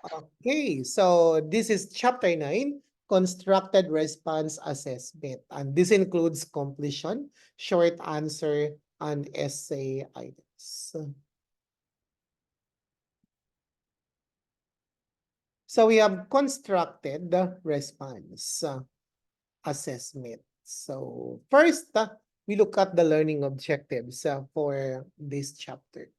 Okay, so this is chapter 9, constructed response assessment. And this includes completion, short answer, and essay items. So we have constructed the response assessment. So first, we look at the learning objectives for this chapter.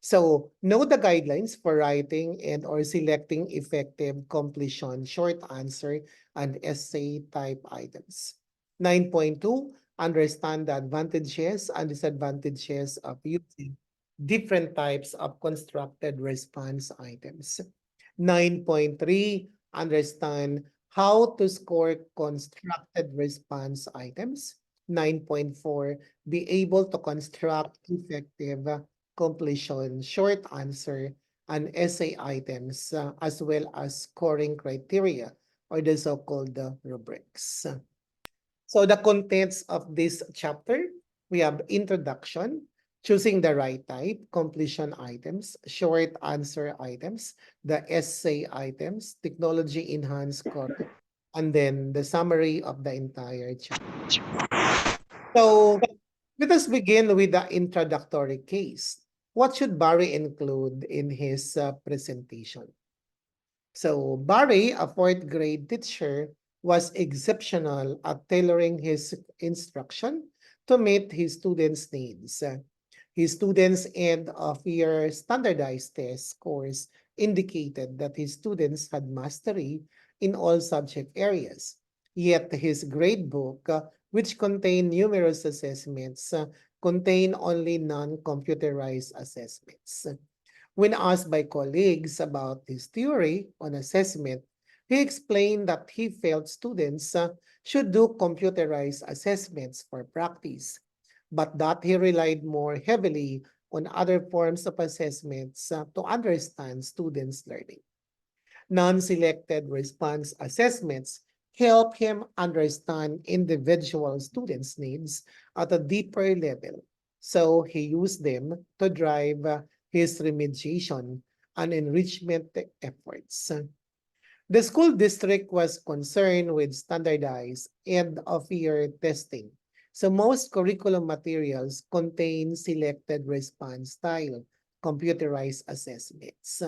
So know the guidelines for writing and or selecting effective completion, short answer, and essay type items. 9.2, understand the advantages and disadvantages of using different types of constructed response items. 9.3, understand how to score constructed response items. 9.4, be able to construct effective completion, short answer, and essay items, as well as scoring criteria or the so-called rubrics. So the contents of this chapter, we have introduction, choosing the right type, completion items, short answer items, the essay items, technology enhanced scoring, and then the summary of the entire chapter. So let us begin with the introductory case. What should Barry include in his presentation? So Barry, a fourth grade teacher, was exceptional at tailoring his instruction to meet his students' needs. His students' end of year standardized test scores indicated that his students had mastery in all subject areas. Yet his grade book, which contained numerous assessments, contained only non-computerized assessments. When asked by colleagues about his theory on assessment, he explained that he felt students should do computerized assessments for practice, but that he relied more heavily on other forms of assessments to understand students' learning. Non-selected response assessments help him understand individual students' needs at a deeper level. So he used them to drive his remediation and enrichment efforts. The school district was concerned with standardized end-of-year testing. So most curriculum materials contain selected response style computerized assessments.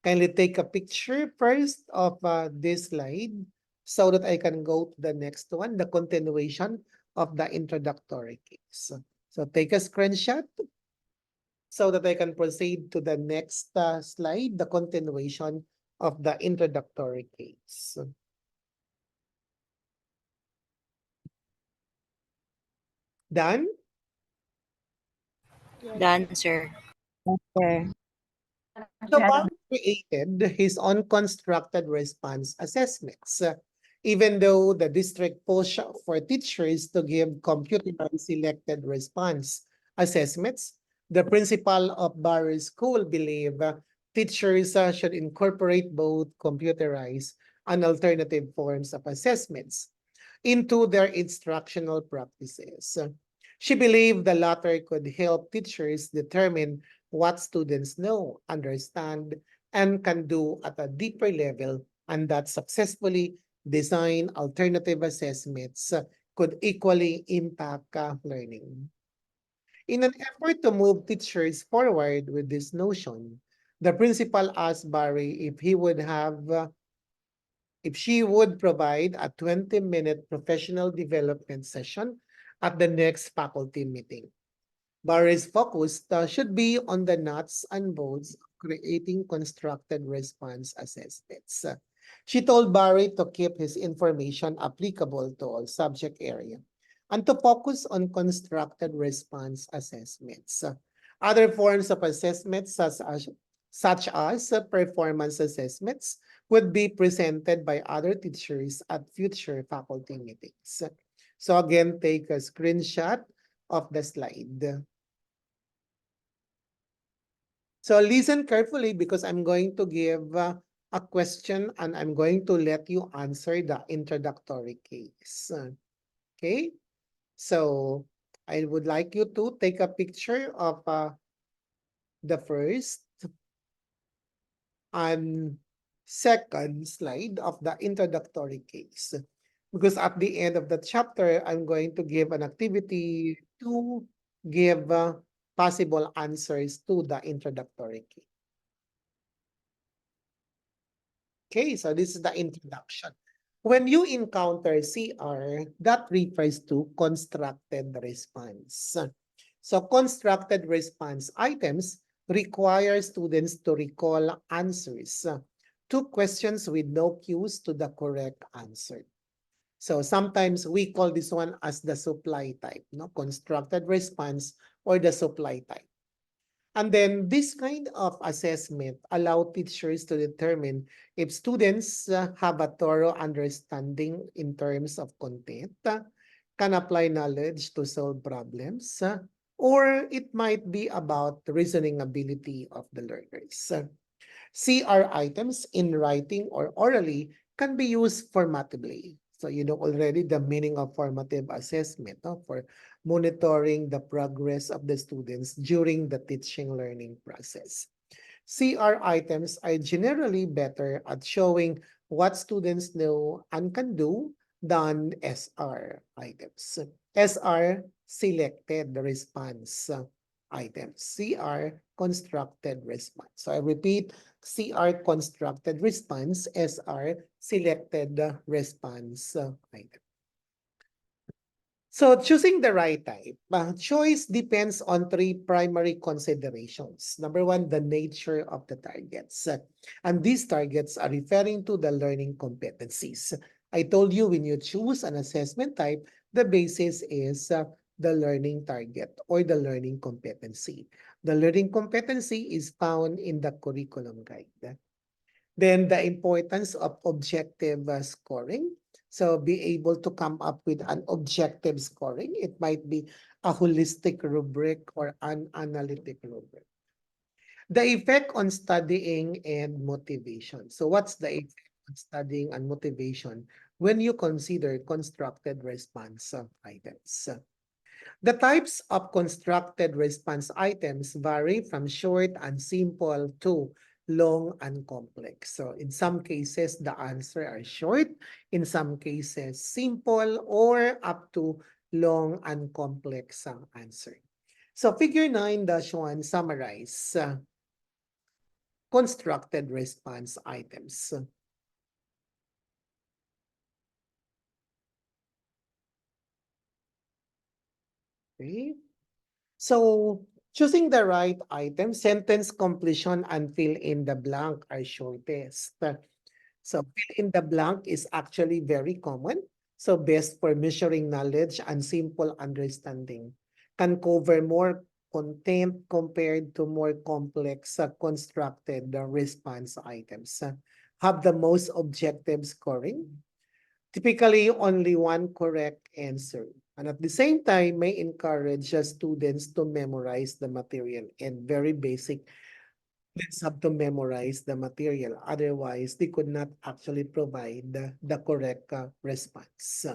Kindly take a picture first of this slide so that I can go to the next one, the continuation of the introductory case. So take a screenshot so that I can proceed to the next slide, the continuation of the introductory case. Done? Done, sir. Okay. So Barry created his own constructed response assessments. Even though the district pushed for teachers to give computerized selected response assessments, the principal of Barry's school believed teachers should incorporate both computerized and alternative forms of assessments into their instructional practices. She believed the latter could help teachers determine what students know, understand, and can do at a deeper level, and that successfully design alternative assessments could equally impact learning. In an effort to move teachers forward with this notion, the principal asked Barry if she would provide a 20-minute professional development session at the next faculty meeting. Barry's focus should be on the nuts and bolts of creating constructed response assessments. She told Barry to keep his information applicable to all subject area and to focus on constructed response assessments. Other forms of assessments such as performance assessments would be presented by other teachers at future faculty meetings. So again, take a screenshot of the slide. So listen carefully because I'm going to give a question and I'm going to let you answer the introductory case. Okay? So I would like you to take a picture of the first and second slide of the introductory case. Because at the end of the chapter, I'm going to give an activity to give possible answers to the introductory case. Okay, so this is the introduction. When you encounter CR, that refers to constructed response. So constructed response items require students to recall answers to questions with no cues to the correct answer. So sometimes we call this one as the supply type, no? Constructed response or the supply type. And then this kind of assessment allow teachers to determine if students have a thorough understanding in terms of content, can apply knowledge to solve problems, or it might be about the reasoning ability of the learners. CR items in writing or orally can be used formatively. So you know already the meaning of formative assessment, no? For monitoring the progress of the students during the teaching learning process. CR items are generally better at showing what students know and can do than SR items. SR selected the response items. CR constructed response. So I repeat, CR constructed response, SR selected response item. So choosing the right type, choice depends on three primary considerations. Number one, the nature of the targets. And these targets are referring to the learning competencies. I told you when you choose an assessment type, the basis is the learning target or the learning competency. The learning competency is found in the curriculum guide. Then the importance of objective scoring. So be able to come up with an objective scoring. It might be a holistic rubric or an analytic rubric. The effect on studying and motivation. So what's the effect on studying and motivation when you consider constructed response items? The types of constructed response items vary from short and simple to long and complex. So in some cases, the answer are short, in some cases, simple, or up to long and complex answer. So figure 9-1 summarize constructed response items. Okay. So choosing the right item, sentence completion and fill in the blank are shortest. So fill in the blank is actually very common. So best for measuring knowledge and simple understanding. Can cover more content compared to more complex constructed response items. Have the most objective scoring. Typically, only one correct answer. And at the same time, may encourage students to memorize the material and very basic. Let's have to memorize the material. Otherwise, they could not actually provide the correct response.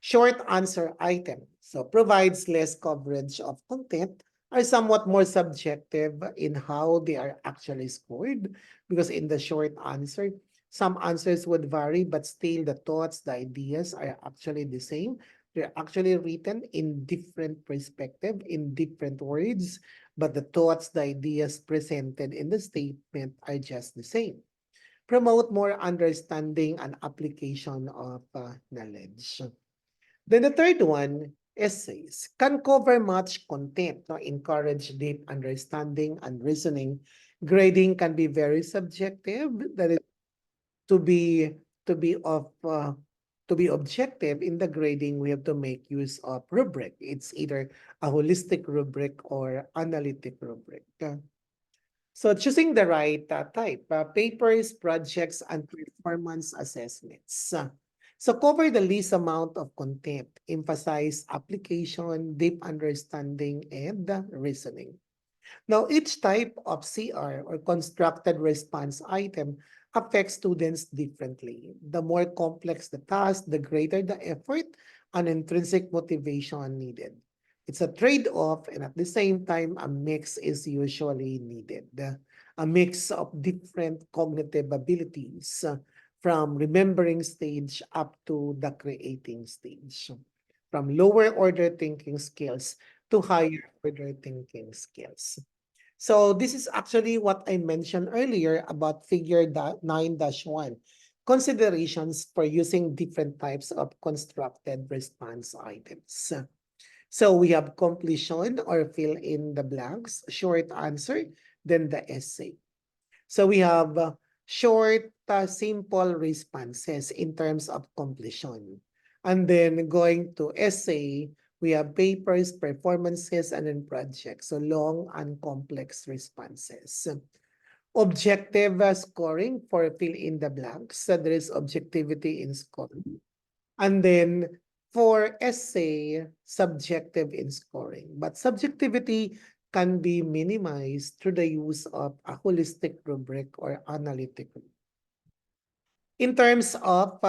Short answer item. So provides less coverage of content, are somewhat more subjective in how they are actually scored because in the short answer, some answers would vary, but still the thoughts, the ideas are actually the same. They're actually written in different perspective, in different words, but the thoughts, the ideas presented in the statement are just the same. Promote more understanding and application of knowledge. Then the third one, essays, can cover much content, no? Encourage deep understanding and reasoning. Grading can be very subjective. That is to be to be of to be objective in the grading, we have to make use of rubric. It's either a holistic rubric or analytic rubric. So choosing the right type, papers, projects, and performance assessments. So cover the least amount of content, emphasize application, deep understanding, and reasoning. Now, each type of CR or constructed response item affects students differently. The more complex the task, the greater the effort and intrinsic motivation needed. It's a trade-off, and at the same time, a mix is usually needed. A mix of different cognitive abilities from remembering stage up to the creating stage, from lower order thinking skills to higher order thinking skills. So this is actually what I mentioned earlier about figure 9-1, considerations for using different types of constructed response items. So we have completion or fill in the blanks, short answer, then the essay. So we have short, simple responses in terms of completion. And then going to essay, we have papers, performances, and then projects. So long and complex responses. Objective scoring for fill in the blanks. So there is objectivity in scoring. And then for essay, subjective in scoring. But subjectivity can be minimized through the use of a holistic rubric or analytic. In terms of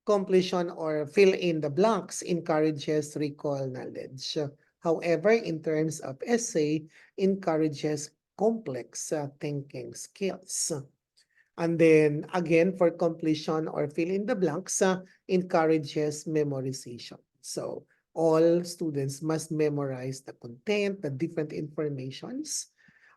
completion or fill in the blanks encourages recall knowledge. However, in terms of essay, encourages complex thinking skills. And then again, for completion or fill in the blanks, encourages memorization. So all students must memorize the content, the different informations.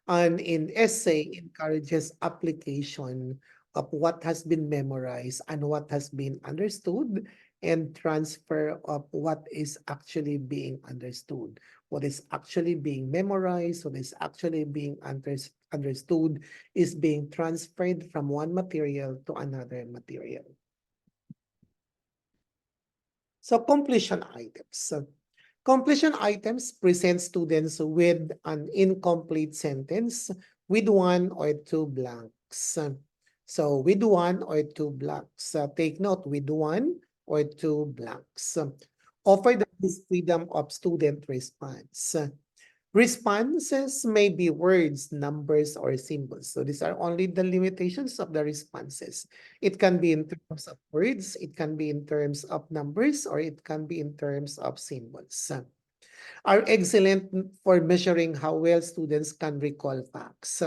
And in essay, encourages application of what has been memorized and what has been understood, and transfer of what is actually being understood, what is actually being memorized, what is actually being understood is being transferred from one material to another material. So completion items. Completion items present students with an incomplete sentence with one or two blanks. So with one or two blanks. Take note, with one or two blanks. Offer the freedom of student response. Responses may be words, numbers, or symbols. So these are only the limitations of the responses. It can be in terms of words, it can be in terms of numbers, or it can be in terms of symbols. Are excellent for measuring how well students can recall facts.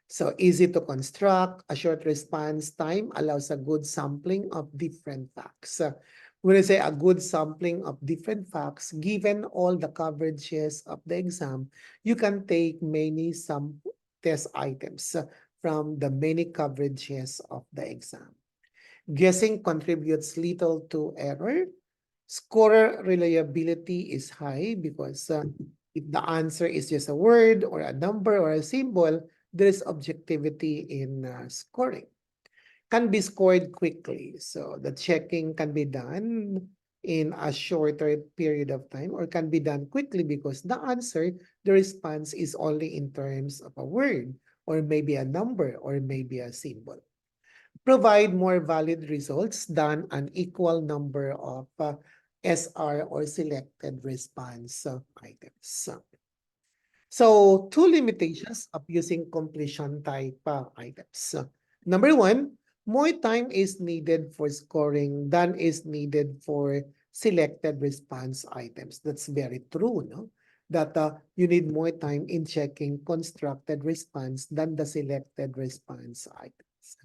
So easy to construct, a short response time allows a good sampling of different facts. When I say a good sampling of different facts, given all the coverages of the exam, you can take many test items from the many coverages of the exam. Guessing contributes little to error. Scorer reliability is high because if the answer is just a word or a number or a symbol, there is objectivity in scoring. Can be scored quickly. So the checking can be done in a shorter period of time or can be done quickly because the answer, the response is only in terms of a word or maybe a number or maybe a symbol. Provide more valid results than an equal number of SR or selected response items. So two limitations of using completion type items. Number one, more time is needed for scoring than is needed for selected response items. That's very true, no? That you need more time in checking constructed response than the selected response items.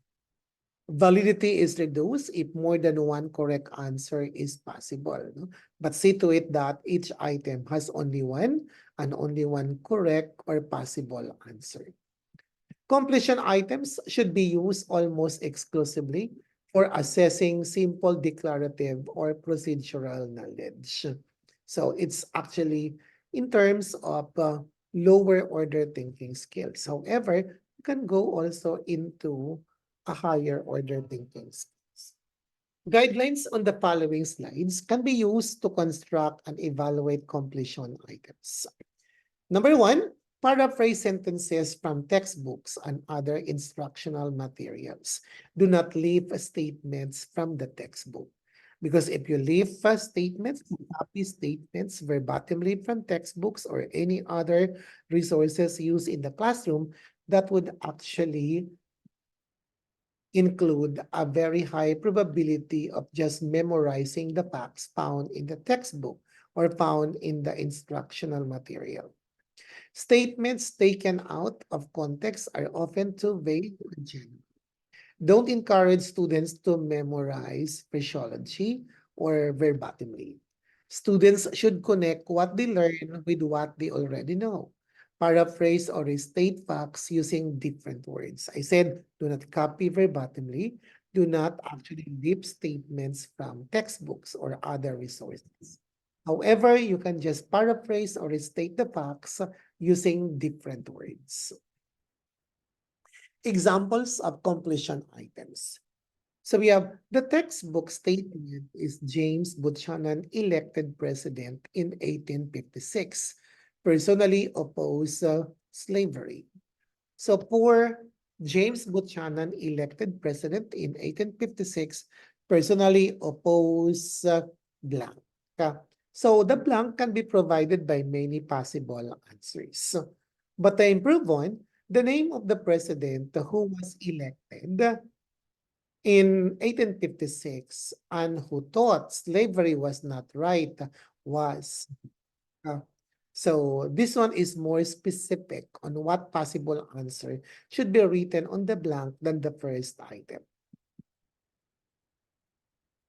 Validity is reduced if more than one correct answer is possible. No? But see to it that each item has only one and only one correct or possible answer. Completion items should be used almost exclusively for assessing simple declarative or procedural knowledge. So it's actually in terms of lower order thinking skills. However, you can go also into a higher order thinking skills. Guidelines on the following slides can be used to construct and evaluate completion items. Number one, paraphrase sentences from textbooks and other instructional materials. Do not leave statements from the textbook. Because if you leave statements, copy statements verbatimly from textbooks or any other resources used in the classroom, that would actually include a very high probability of just memorizing the facts found in the textbook or found in the instructional material. Statements taken out of context are often too vague or general. Don't encourage students to memorize phraseology or verbatimly. Students should connect what they learn with what they already know. Paraphrase or restate facts using different words. I said, do not copy verbatimly. Do not actually lip statements from textbooks or other resources. However, you can just paraphrase or restate the facts using different words. Examples of completion items. So we have the textbook statement is James Buchanan elected president in 1856. Personally opposed slavery. So poor James Buchanan elected president in 1856. Personally opposed blank. So the blank can be provided by many possible answers. But to improve on, the name of the president who was elected in 1856 and who thought slavery was not right was so this one is more specific on what possible answer should be written on the blank than the first item.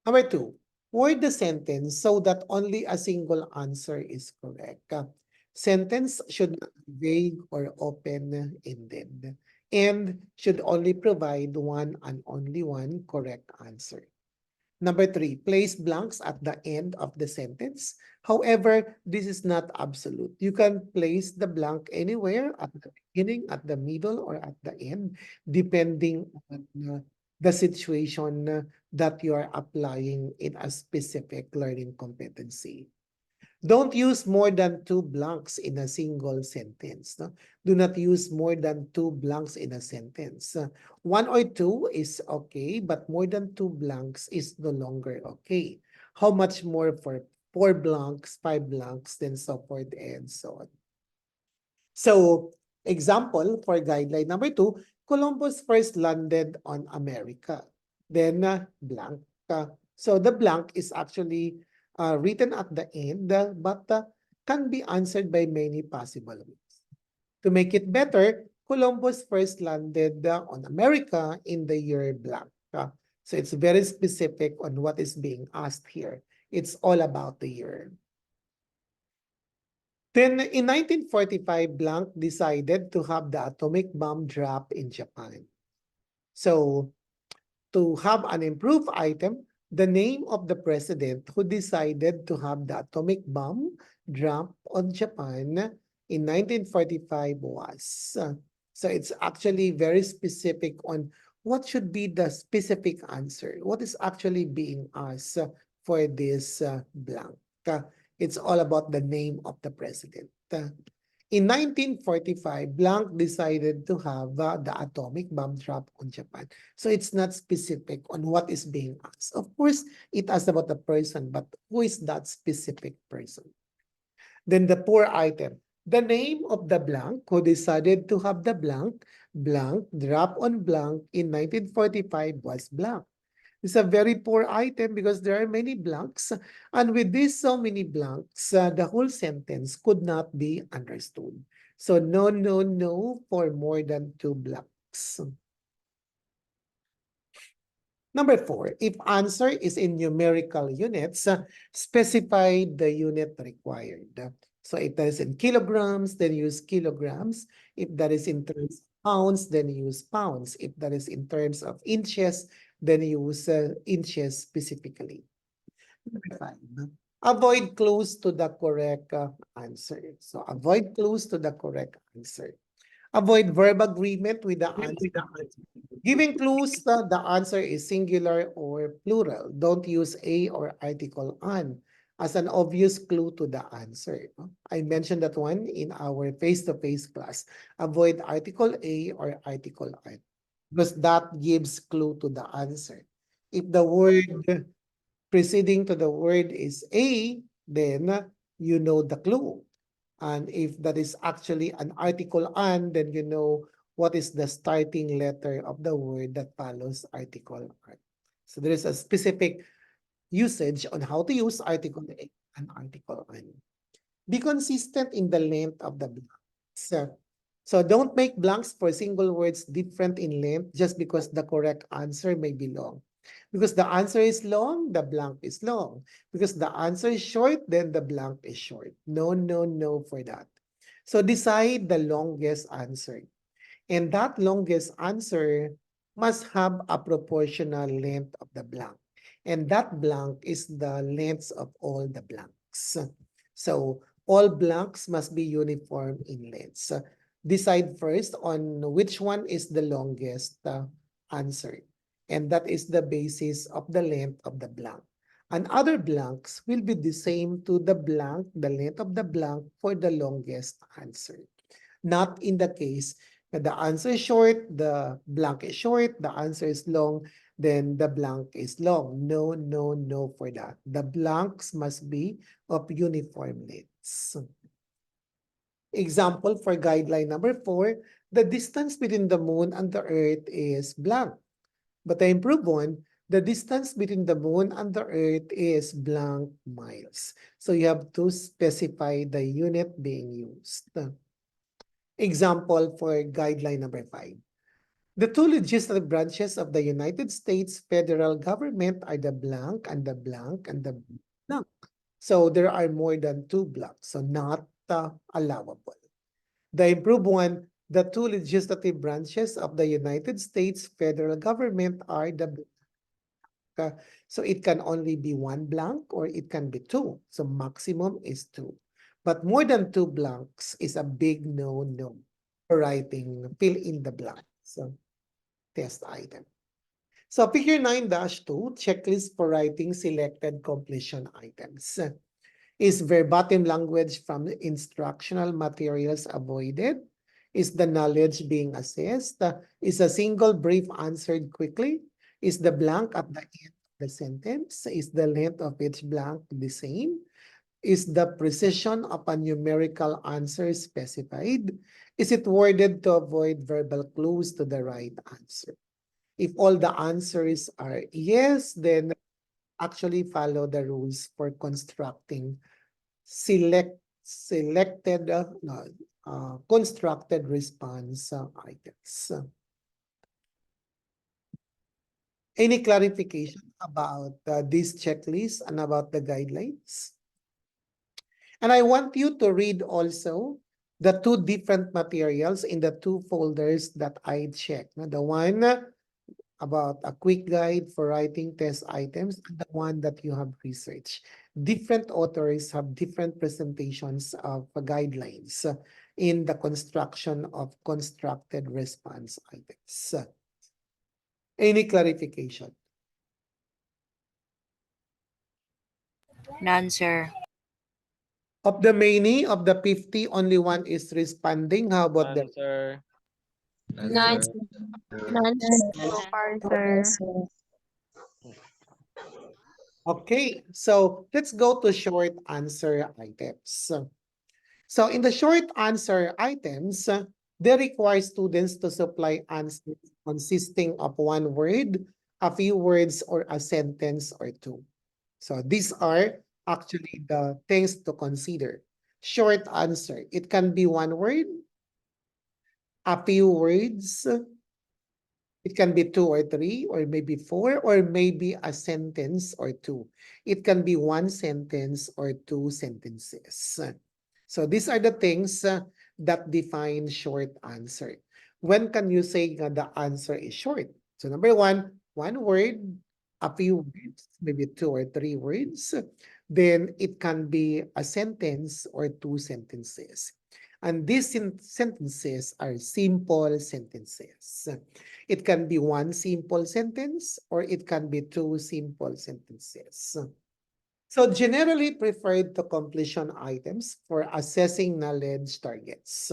Number two, word the sentence so that only a single answer is correct. Sentence should not be vague or open-ended and should only provide one and only one correct answer. Number three, place blanks at the end of the sentence. However, this is not absolute. You can place the blank anywhere at the beginning, at the middle, or at the end, depending on the situation that you are applying in a specific learning competency. Don't use more than two blanks in a single sentence. No? Do not use more than two blanks in a sentence. One or two is okay, but more than two blanks is no longer okay. How much more for four blanks, five blanks, then so forth and so on. So, example for guideline number two, Columbus first landed on America. Then blank. So the blank is actually written at the end, but can be answered by many possible ways. To make it better, Columbus first landed on America in the year blank. So it's very specific on what is being asked here. It's all about the year. Then in 1945, Blank decided to have the atomic bomb drop in Japan. So to have an improved item, the name of the president who decided to have the atomic bomb drop on Japan in 1945 was. So it's actually very specific on what should be the specific answer. What is actually being asked for this blank. It's all about the name of the president. In 1945, Blank decided to have the atomic bomb drop on Japan. So it's not specific on what is being asked. Of course, it asks about the person, but who is that specific person? Then the poor item. The name of the blank who decided to have the blank drop on blank in 1945 was blank. It's a very poor item because there are many blanks. And with these so many blanks, the whole sentence could not be understood. So no, no, no for more than two blanks. Number four, if answer is in numerical units, specify the unit required. So if that is in kilograms, then use kilograms. If that is in terms of pounds, then use pounds. If that is in terms of inches, then use inches specifically. Number five, avoid clues to the correct answer. So avoid clues to the correct answer. Avoid verb agreement with the answer. Giving clues, the answer is singular or plural. Don't use a or article on as an obvious clue to the answer. I mentioned that one in our face-to-face class. Avoid article a or article on because that gives clue to the answer. If the word preceding to the word is a, then you know the clue. And if that is actually an article on, then you know what is the starting letter of the word that follows article on. So there is a specific usage on how to use article A. an article on. Be consistent in the length of the blanks. So don't make blanks for single words different in length just because the correct answer may be long. Because the answer is long, the blank is long. Because the answer is short, then the blank is short. No, no, no for that. So decide the longest answer. And that longest answer must have a proportional length of the blank. And that blank is the length of all the blanks. So all blanks must be uniform in length. So decide first on which one is the longest answer. And that is the basis of the length of the blank. And other blanks will be the same to the blank, the length of the blank for the longest answer. Not in the case that the answer is short, the blank is short, the answer is long, then the blank is long. No, no, no for that. The blanks must be of uniform lengths. Example for guideline number 4, the distance between the moon and the earth is blank. But the improved one, the distance between the moon and the earth is blank miles. So you have to specify the unit being used. Example for guideline number 5. The two legislative branches of the United States federal government are the blank and the blank and the blank. So there are more than 2 blanks, so not allowable. The improved one, the two legislative branches of the United States federal government are the blank. So it can only be 1 blank or it can be 2. So maximum is 2. But more than 2 blanks is a big no-no for writing, fill in the blank. So test item. So figure 9-2, checklist for writing selected completion items. Is verbatim language from instructional materials avoided? Is the knowledge being assessed? Is a single brief answered quickly? Is the blank at the end of the sentence? Is the length of each blank the same? Is the precision of a numerical answer specified? Is it worded to avoid verbal clues to the right answer? If all the answers are yes, then actually follow the rules for constructing constructed response items. Any clarification about this checklist and about the guidelines? And I want you to read also the 2 different materials in the 2 folders that I checked. The one about a quick guide for writing test items and the one that you have researched. Different authors have different presentations of guidelines in the construction of constructed response items. Any clarification? None, sir. Of the many, of the 50, only one is responding. How about the... None, sir. None, None, sir. none so None. far, sir. Okay, so let's go to short answer items. So in the short answer items, they require students to supply answers consisting of 1 word, a few words, or a sentence or 2. So these are actually the things to consider. Short answer, it can be 1 word, a few words, it can be 2 or 3, or maybe 4, or maybe a sentence or 2. It can be 1 sentence or 2 sentences. So these are the things that define short answer. When can you say the answer is short? So number 1, 1 word, a few words, maybe 2 or 3 words. Then it can be a sentence or 2 sentences. And these sentences are simple sentences. It can be 1 simple sentence or it can be 2 simple sentences. So generally preferred to completion items for assessing knowledge targets.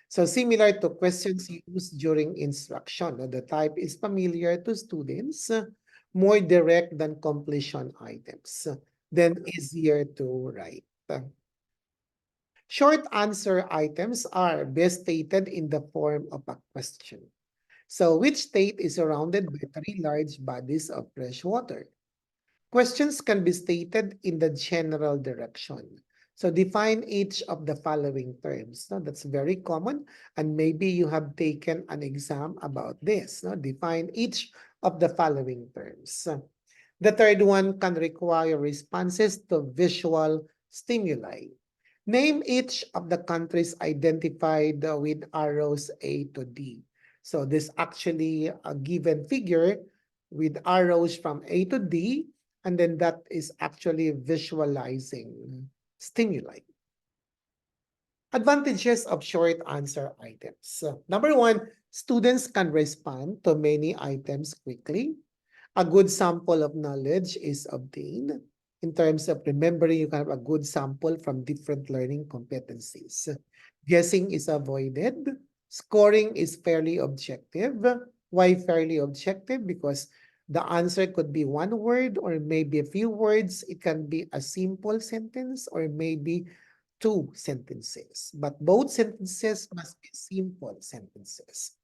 So similar to questions used during instruction, the type is familiar to students, more direct than completion items, then easier to write. Short answer items are best stated in the form of a question. So which state is surrounded by 3 large bodies of fresh water? Questions can be stated in the general direction. So define each of the following terms. No? That's very common. And maybe you have taken an exam about this. No? Define each of the following terms. The third one can require responses to visual stimuli. Name each of the countries identified with arrows A to D. So this actually a given figure with arrows from A to D, and then that is actually visualizing stimuli. Advantages of short answer items. Number one, students can respond to many items quickly. A good sample of knowledge is obtained. In terms of remembering, you can have a good sample from different learning competencies. Guessing is avoided. Scoring is fairly objective. Why fairly objective? Because the answer could be one word or maybe a few words. It can be a simple sentence or maybe two sentences. But both sentences must be simple sentences.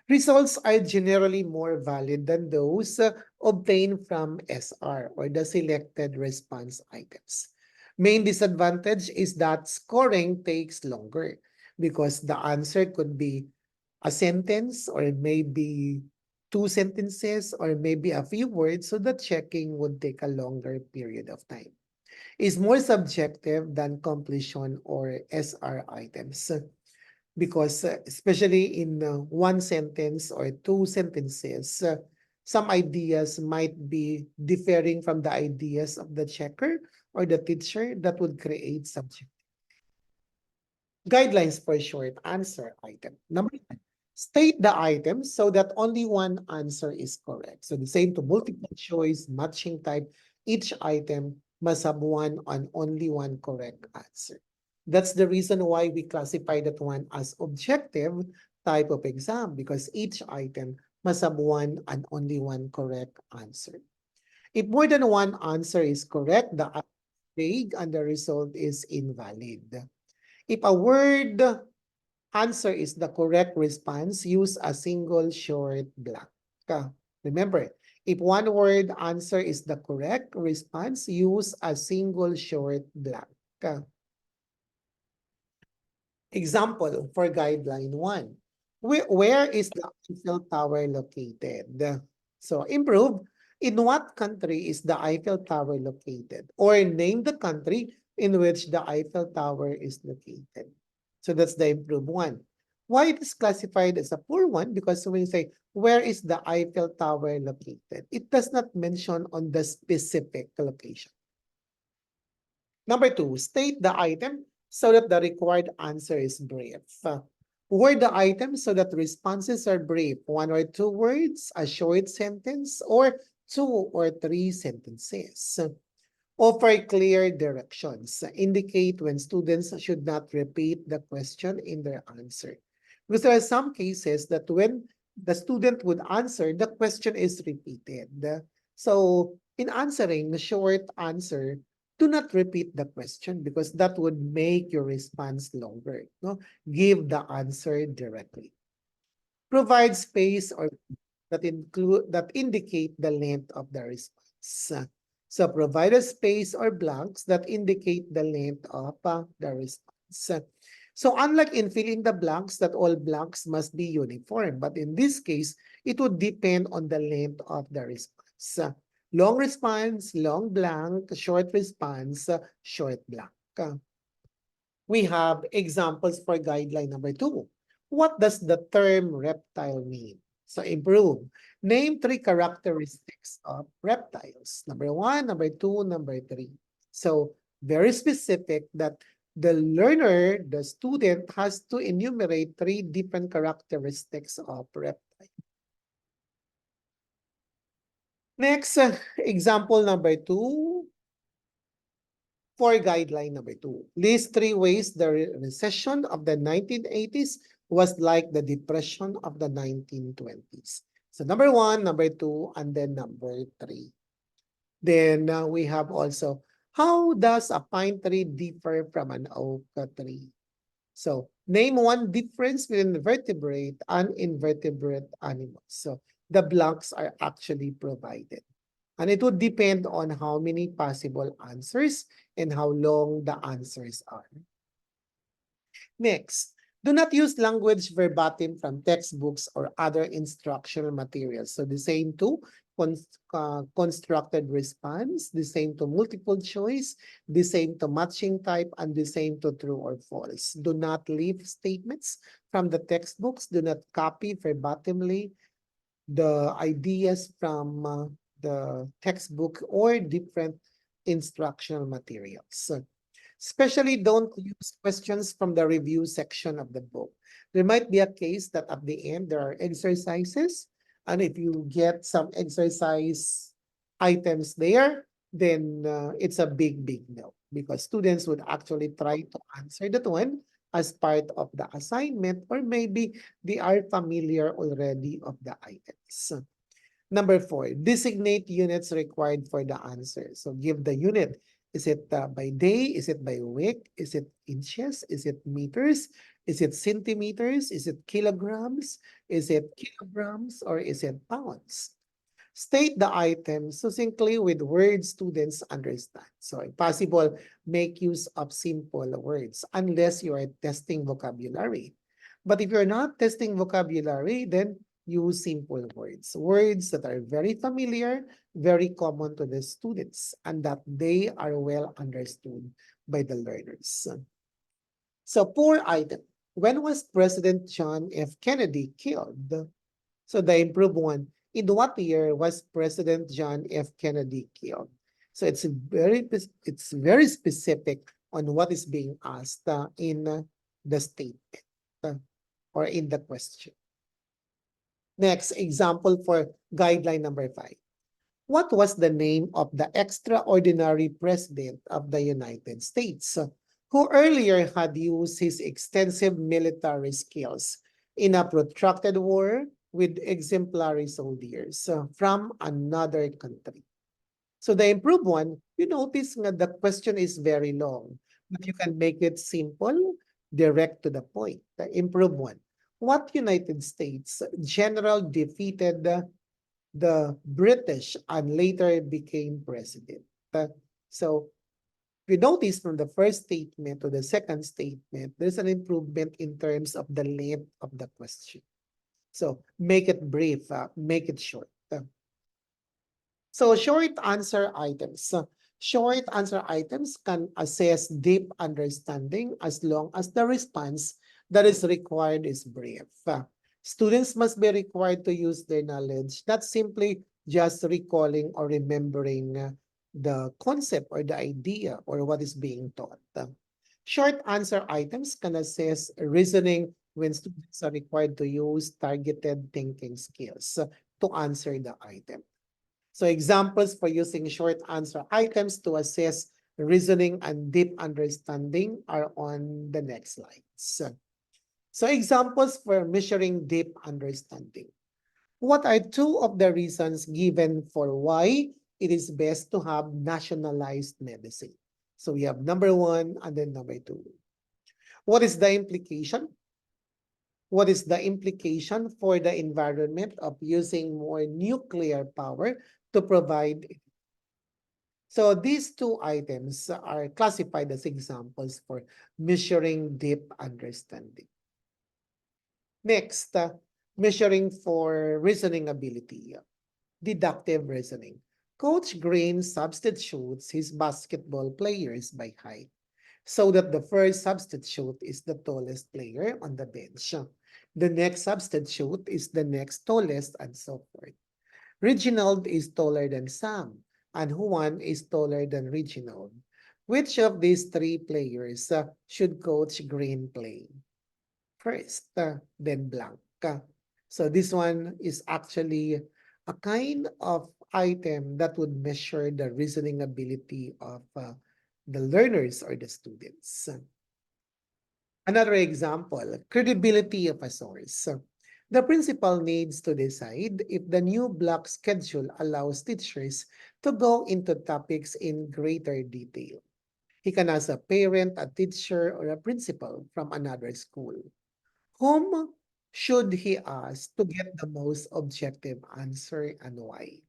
Results are generally more valid than those obtained from SR or the selected response items. Main disadvantage is that scoring takes longer because the answer could be a sentence or maybe two sentences or maybe a few words, so the checking would take a longer period of time. Is more subjective than completion or SR items because especially in one sentence or two sentences, some ideas might be differing from the ideas of the checker or the teacher that would create subject. Guidelines for short answer item. Number one, state the item so that only one answer is correct. So the same to multiple choice, matching type, each item must have one and only one correct answer. That's the reason why we classify that one as objective type of exam because each item must have one and only one correct answer. If more than one answer is correct, the answer is vague and the result is invalid. If a word answer is the correct response, use a single short blank. Remember, if one word answer is the correct response, use a single short blank. Example for guideline 1. Where is the Eiffel Tower located? So improve. In what country is the Eiffel Tower located? Or name the country in which the Eiffel Tower is located. So that's the improved one. Why it is classified as a poor one? Because when you say, where is the Eiffel Tower located? It does not mention on the specific location. Number 2, state the item so that the required answer is brief. Word the item so that responses are brief. 1 or 2 words, a short sentence, or 2 or 3 sentences. Offer clear directions. Indicate when students should not repeat the question in their answer. Because there are some cases that when the student would answer, the question is repeated. So in answering the short answer, do not repeat the question because that would make your response longer. No? Give the answer directly. Provide space or that indicate the length of the response. So provide a space or blanks that indicate the length of the response. So unlike in fill in the blanks that all blanks must be uniform, but in this case, it would depend on the length of the response. Long response, long blank, short response, short blank. We have examples for guideline number 2. What does the term reptile mean? So improve. Name 3 characteristics of reptiles. Number 1, number 2, number 3. So very specific that the learner, the student has to enumerate 3 different characteristics of reptile. Next, example number 2. For guideline number 2, list 3 ways the recession of the 1980s was like the depression of the 1920s. So number 1, number 2, and then number 3. Then we have also, how does a pine tree differ from an oak tree? So name one difference between vertebrate and invertebrate animals. So the blanks are actually provided. And it would depend on how many possible answers and how long the answers are. Next, do not use language verbatim from textbooks or other instructional materials. So the same to constructed response, the same to multiple choice, the same to matching type, and the same to true or false. Do not leave statements from the textbooks. Do not copy verbatimly the ideas from the textbook or different instructional materials. Especially don't use questions from the review section of the book. There might be a case that at the end there are exercises, and if you get some exercise items there, then it's a big no, because students would actually try to answer that one as part of the assignment, or maybe they are familiar already of the items. Number 4, designate units required for the answer. So give the unit. Is it by day? Is it by week? Is it inches? Is it meters? Is it centimeters? Is it kilograms? Is it kilograms? Or is it pounds? State the item succinctly with words students understand. So if possible, make use of simple words unless you are testing vocabulary. But if you're not testing vocabulary, then use simple words. Words that are very familiar, very common to the students, and that they are well understood by the learners. So poor item. When was President John F. Kennedy killed? So the improved one. In what year was President John F. Kennedy killed? So it's very specific on what is being asked in the statement or in the question. Next example for guideline number 5. What was the name of the extraordinary president of the United States who earlier had used his extensive military skills in a protracted war with exemplary soldiers from another country? So the improved one, you notice that the question is very long, but you can make it simple, direct to the point. The improved one. What United States general defeated the British and later became president? So we notice from the first statement to the second statement, there's an improvement in terms of the length of the question. So make it brief, make it short. So short answer items. Short answer items can assess deep understanding as long as the response that is required is brief. Students must be required to use their knowledge, not simply just recalling or remembering the concept or the idea or what is being taught. Short answer items can assess reasoning when students are required to use targeted thinking skills to answer the item. So examples for using short answer items to assess reasoning and deep understanding are on the next slides. So examples for measuring deep understanding. What are two of the reasons given for why it is best to have nationalized medicine? So we have number 1 and then number 2. What is the implication? What is the implication for the environment of using more nuclear power to provide? So these two items are classified as examples for measuring deep understanding. Next, measuring for reasoning ability, deductive reasoning. Coach Green substitutes his basketball players by height so that the first substitute is the tallest player on the bench. The next substitute is the next tallest, and so forth. Reginald is taller than Sam, and Juan is taller than Reginald. Which of these three players should Coach Green play first, then blank? So this one is actually a kind of item that would measure the reasoning ability of the learners or the students. Another example, credibility of a source. The principal needs to decide if the new block schedule allows teachers to go into topics in greater detail. He can ask a parent, a teacher, or a principal from another school. Whom should he ask to get the most objective answer and why?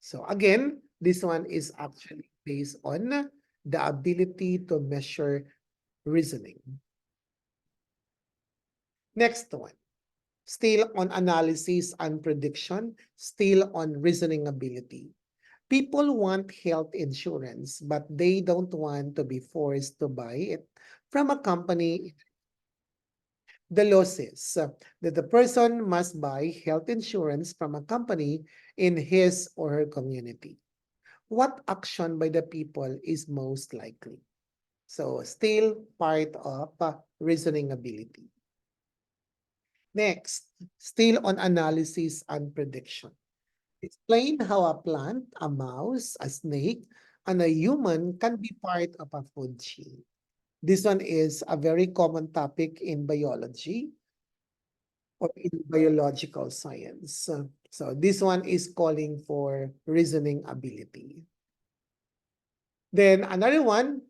So again, This one is actually based on the ability to measure reasoning. Next one. Still on analysis and prediction, still on reasoning ability. People want health insurance, but they don't want to be forced to buy it from a company. The law says that the person must buy health insurance from a company in his or her community. What action by the people is most likely? So still part of reasoning ability. Next, still on analysis and prediction. Explain how a plant, a mouse, a snake, and a human can be part of a food chain. This one is a very common topic in biology or in biological science. So this one is calling for reasoning ability. Then another one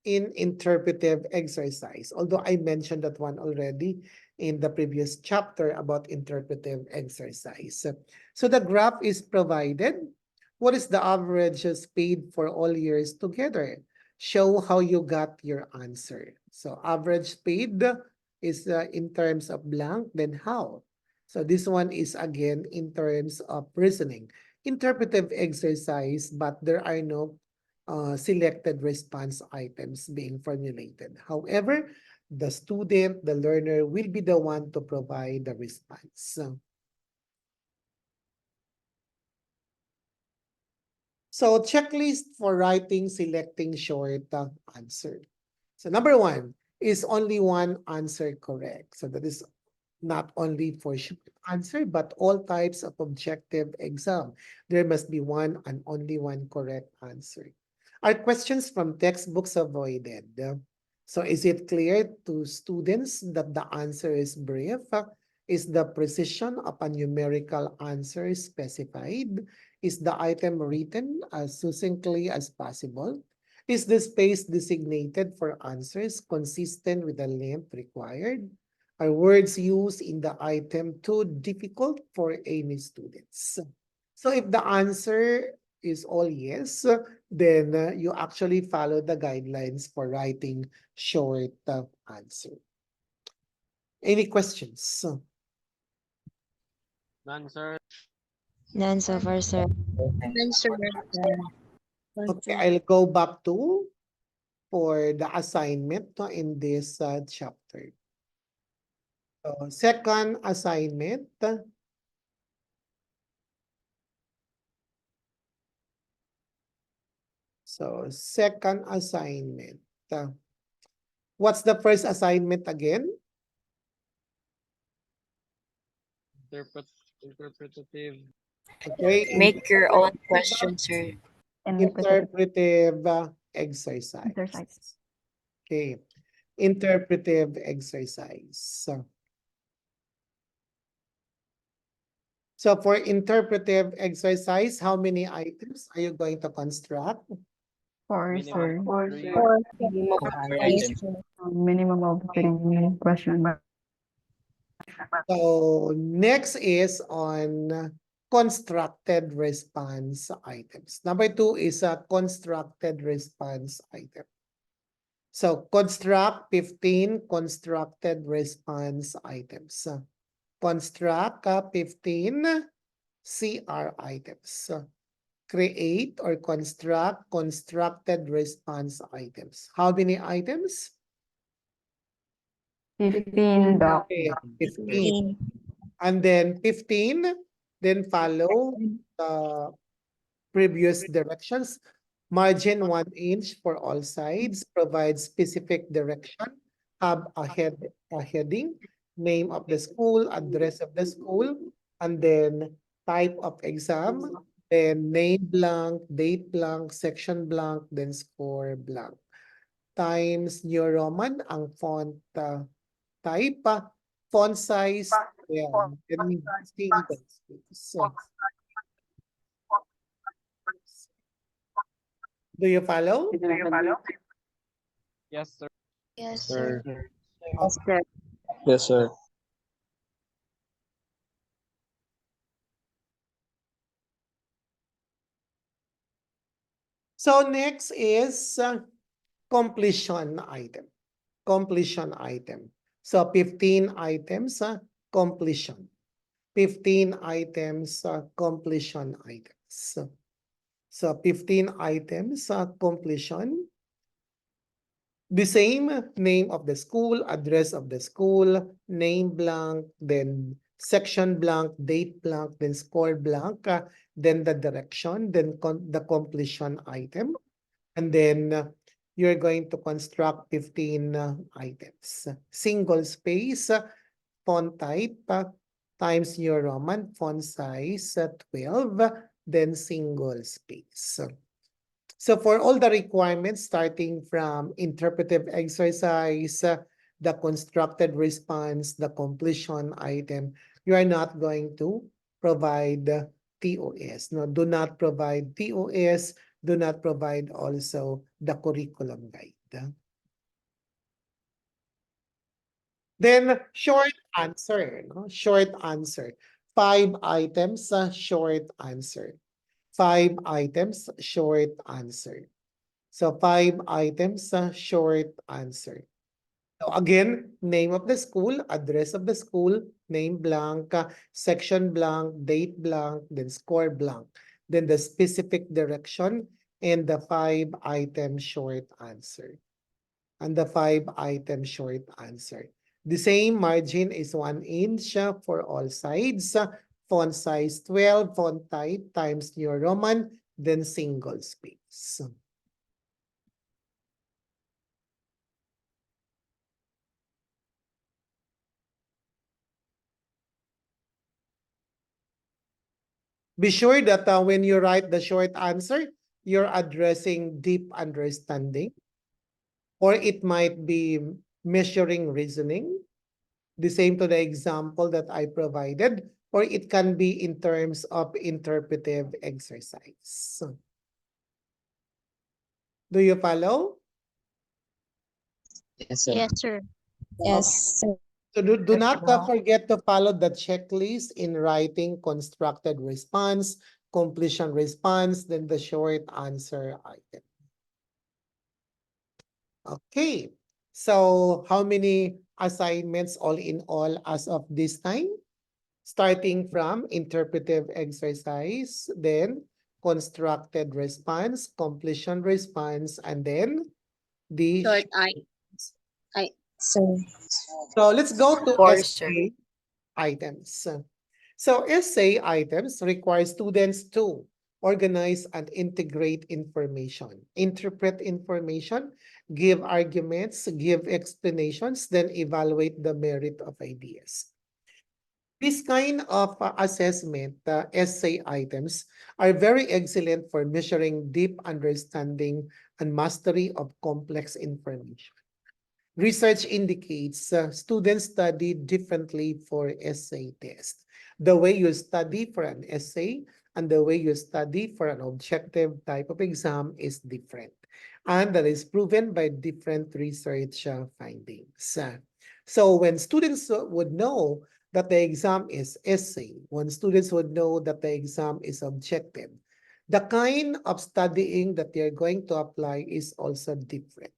in interpretive exercise, although I mentioned that one already in the previous chapter about interpretive exercise. So the graph is provided. What is the average speed for all years together? Show how you got your answer. So average speed is in terms of blank, then how? So this one is again in terms of reasoning. Interpretive exercise, but there are no selected response items being formulated. However, the student, the learner, will be the one to provide the response. So checklist for writing, selecting short answer. So number one is only one answer correct. So that is not only for short answer, but all types of objective exam. There must be one and only one correct answer. Are questions from textbooks avoided? So is it clear to students that the answer is brief? Is the precision of a numerical answer specified? Is the item written as succinctly as possible? Is the space designated for answers consistent with the length required? Are words used in the item too difficult for any students? So if the answer is all yes, then you actually follow the guidelines for writing short answer. Any questions? None, sir. None so far, sir. Answer. Okay, I'll go back to for the assignment in this chapter. So second assignment. So second assignment. What's the first assignment again? Interpretative. Okay, Make your own question, sir. interpretive exercise. Okay, interpretive exercise. So for interpretive exercise, how many items are you going to construct? Four, sir. Minimum three. Minimum of Four three, items. sir. Minimum of 3 question. So next is on constructed response items. Number two is a constructed response item. So construct 15 constructed response items. Construct 15 CR items. Create or construct constructed response items. How many items? 15, Doc. Okay, 15. 15. And then 15, then follow the previous directions. Margin 1 inch for all sides, provide specific direction, have a heading, name of the school, address of the school, and then type of exam, then name blank, date blank, section blank, then score blank. Times New Roman ang font type, font size, yan. And single space. Do you follow? Yes, sir. Yes, Sir. sir. Yes, sir. Yes, sir. So next is completion item. Completion item. So 15 items, completion. 15 items, completion items. So 15 items, completion. The same name of the school, address of the school, name blank, then section blank, date blank, then score blank, then the direction, then the completion item. And then you're going to construct 15 items. Single space, font type, Times New Roman, font size 12, then single space. So for all the requirements, starting from interpretive exercise, the constructed response, the completion item, you are not going to provide TOS. No, do not provide TOS, do not provide also the curriculum guide. Then short answer, no? Short answer. 5 items, short answer. 5 items, short answer. So 5 items, short answer. So again, name of the school, address of the school, name blank, section blank, date blank, then score blank. Then the specific direction and the 5 item short answer. And the 5 item short answer. The same margin is 1 inch for all sides. Font size 12, font type Times New Roman, then single space. Be sure that when you write the short answer, you're addressing deep understanding, or it might be measuring reasoning, the same to the example that I provided, or it can be in terms of interpretive exercise. Do you follow? Yes, sir. Yes, sir. Yes. So do not forget to follow the checklist in writing constructed response, completion response, then the short answer item. Okay, so how many assignments all in all as of this time? Starting from interpretive exercise, then constructed response, completion response, and then the Short So, So let's go to Four, sir. essay items. So essay items require students to organize and integrate information, interpret information, give arguments, give explanations, then evaluate the merit of ideas. This kind of assessment, essay items, are very excellent for measuring deep understanding and mastery of complex information. Research indicates students study differently for essay test. The way you study for an essay and the way you study for an objective type of exam is different. And that is proven by different research findings. So when students would know that the exam is essay, when students would know that the exam is objective, the kind of studying that they're going to apply is also different.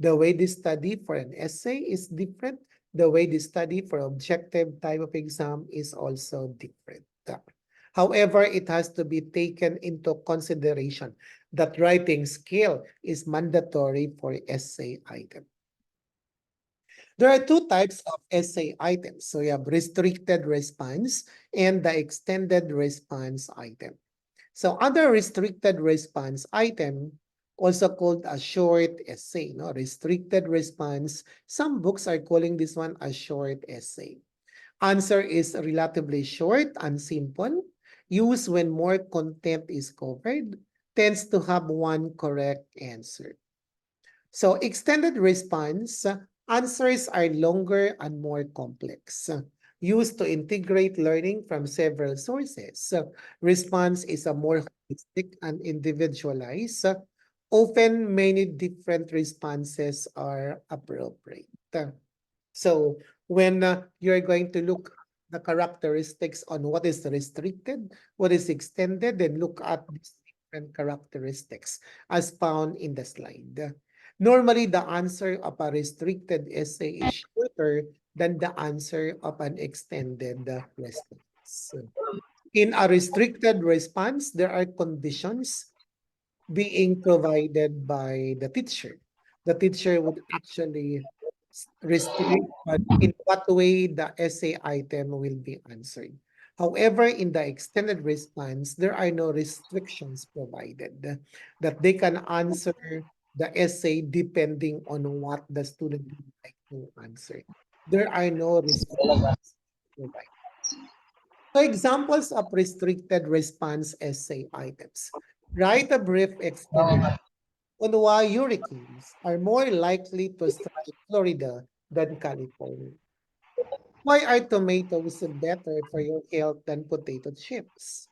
The way they study for an essay is different. The way they study for objective type of exam is also different. However, it has to be taken into consideration that writing skill is mandatory for essay item. There are two types of essay items. So you have restricted response and the extended response item. So under restricted response item, also called a short essay, no? Restricted response. Some books are calling this one a short essay. Answer is relatively short and simple. Used when more content is covered. Tends to have one correct answer. So extended response, answers are longer and more complex. Used to integrate learning from several sources. Response is a more holistic and individualized. Often, many different responses are appropriate. So when you're going to look the characteristics on what is restricted, what is extended, then look at this different characteristics as found in the slide. Normally, the answer of a restricted essay is shorter than the answer of an extended response. In a restricted response, there are conditions being provided by the teacher. The teacher would actually restrict in what way the essay item will be answered. However, in the extended response, there are no restrictions provided that they can answer the essay depending on what the student would like to answer. There are no restrictions provided. So examples of restricted response essay items. Write a brief explanation on why hurricanes are more likely to strike Florida than California. Why are tomatoes better for your health than potato chips?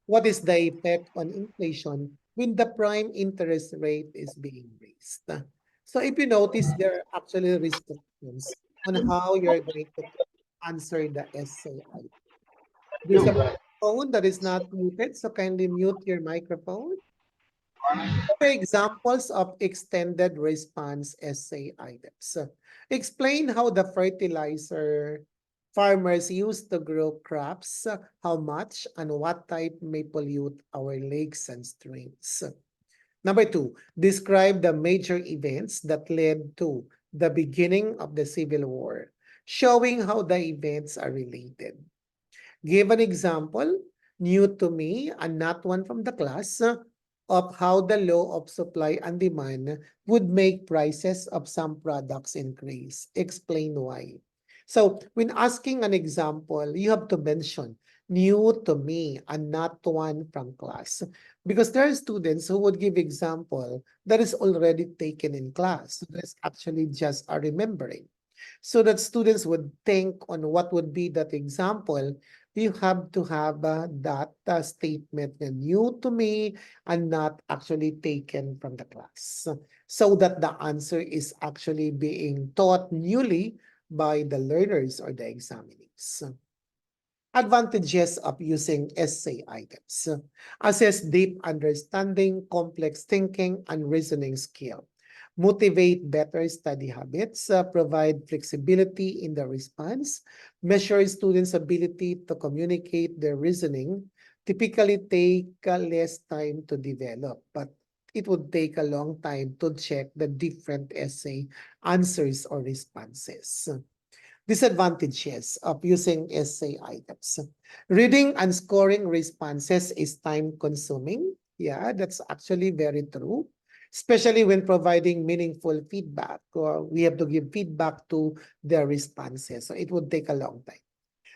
What is the effect on inflation when the prime interest rate is being raised? So if you notice, there are actually restrictions on how you're going to answer the essay item. There's a microphone that is not muted, so kindly mute your microphone. Examples of extended response essay items. Explain how the fertilizer farmers use to grow crops, how much and what type may pollute our lakes and streams. Number 2, describe the major events that led to the beginning of the Civil War, showing how the events are related. Give an example, new to me and not one from the class, of how the law of supply and demand would make prices of some products increase. Explain why. So when asking an example, you have to mention new to me and not one from class. Because there are students who would give example that is already taken in class. So that's actually just a remembering. So that students would think on what would be that example, you have to have that statement na new to me and not actually taken from the class. So that the answer is actually being taught newly by the learners or the examinees. Advantages of using essay items. Assess deep understanding, complex thinking, and reasoning skill. Motivate better study habits, provide flexibility in the response, measure students' ability to communicate their reasoning, typically take less time to develop, but it would take a long time to check the different essay answers or responses. Disadvantages of using essay items. Reading and scoring responses is time consuming. Yeah, that's actually very true. Especially when providing meaningful feedback, or we have to give feedback to their responses. So it would take a long time.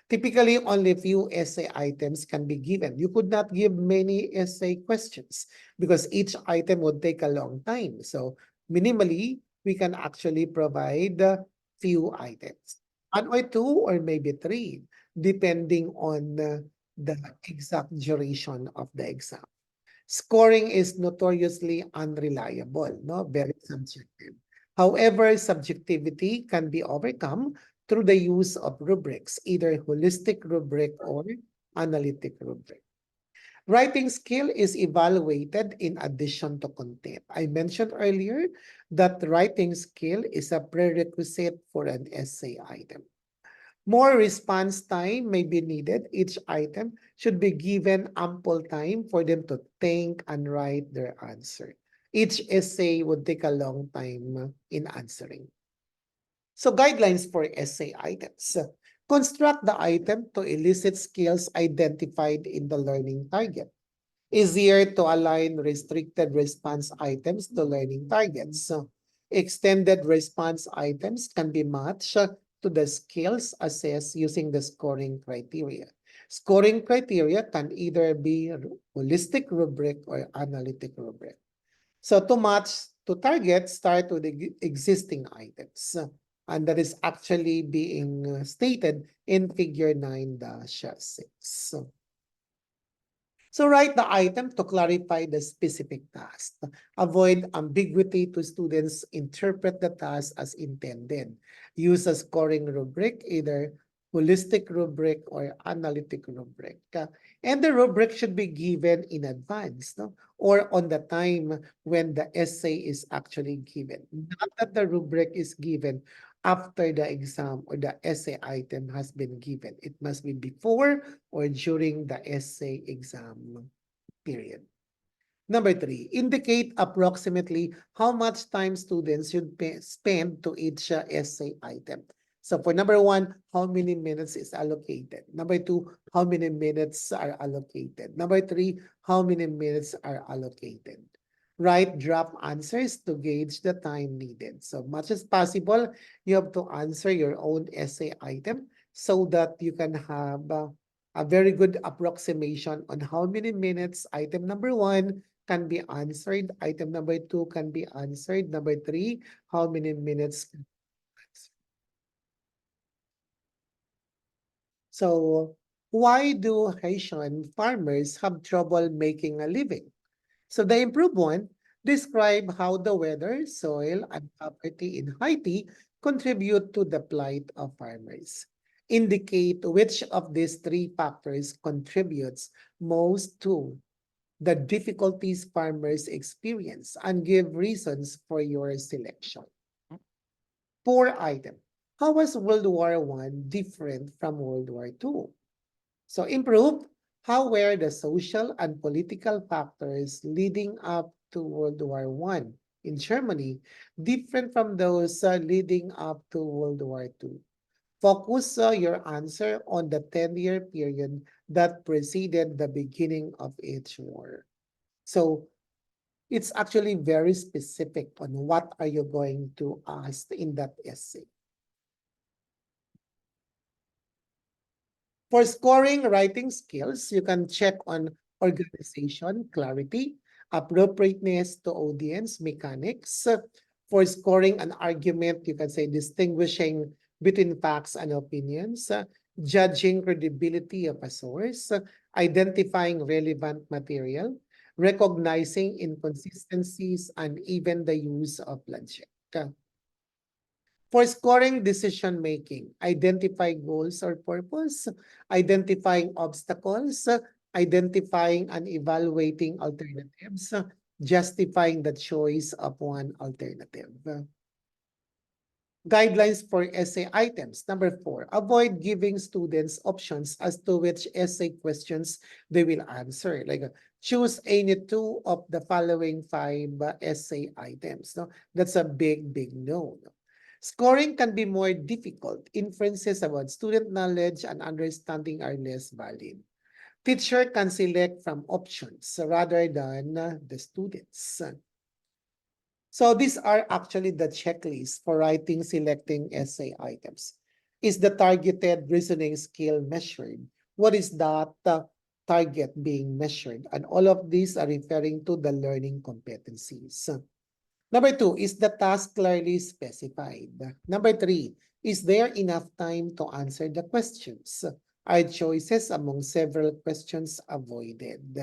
Typically, only few essay items can be given. You could not give many essay questions because each item would take a long time. So minimally, we can actually provide few items. One or two or maybe three, depending on the exact duration of the exam. Scoring is notoriously unreliable, no? Very subjective. However, subjectivity can be overcome through the use of rubrics, either holistic rubric or analytic rubric. Writing skill is evaluated in addition to content. I mentioned earlier that writing skill is a prerequisite for an essay item. More response time may be needed. Each item should be given ample time for them to think and write their answer. Each essay would take a long time in answering. So guidelines for essay items. Construct the item to elicit skills identified in the learning target. Easier to align restricted response items to learning targets. So extended response items can be matched to the skills assessed using the scoring criteria. Scoring criteria can either be holistic rubric or analytic rubric. So to match to target, start with the existing items. And that is actually being stated in figure 9-6. So write the item to clarify the specific task. Avoid ambiguity to students interpret the task as intended. Use a scoring rubric, either holistic rubric or analytic rubric. And the rubric should be given in advance, no? Or on the time when the essay is actually given. Not that the rubric is given after the exam or the essay item has been given. It must be before or during the essay exam period. Number 3, indicate approximately how much time students should spend to each essay item. So for number 1, how many minutes is allocated? Number 2, how many minutes are allocated? Number 3, how many minutes are allocated? Write draft answers to gauge the time needed. So much as possible, you have to answer your own essay item so that you can have a very good approximation on how many minutes item number 1 can be answered. Item number 2 can be answered. Number 3, how many minutes? So why do Haitian farmers have trouble making a living? So the improved one, describe how the weather, soil, and property in Haiti contribute to the plight of farmers. Indicate which of these 3 factors contributes most to the difficulties farmers experience and give reasons for your selection. 4 item. How was World War I different from World War II? So improve. How were the social and political factors leading up to World War I in Germany different from those leading up to World War II? Focus your answer on the 10-year period that preceded the beginning of each war. So it's actually very specific on what are you going to ask in that essay. For scoring writing skills, you can check on organization, clarity, appropriateness to audience, mechanics. For scoring an argument, you can say distinguishing between facts and opinions, judging credibility of a source, identifying relevant material, recognizing inconsistencies, and even the use of logic. For scoring decision-making, identify goals or purpose, identifying obstacles, identifying and evaluating alternatives, justifying the choice of one alternative. Guidelines for essay items. Number 4, avoid giving students options as to which essay questions they will answer. Like choose any 2 of the following 5 essay items. No? That's a big no. Scoring can be more difficult. Inferences about student knowledge and understanding are less valid. Teacher can select from options rather than the students. So these are actually the checklist for writing, selecting essay items. Is the targeted reasoning skill measured? What is that target being measured? And all of these are referring to the learning competencies. Number 2, is the task clearly specified? Number 3, is there enough time to answer the questions? Are choices among several questions avoided?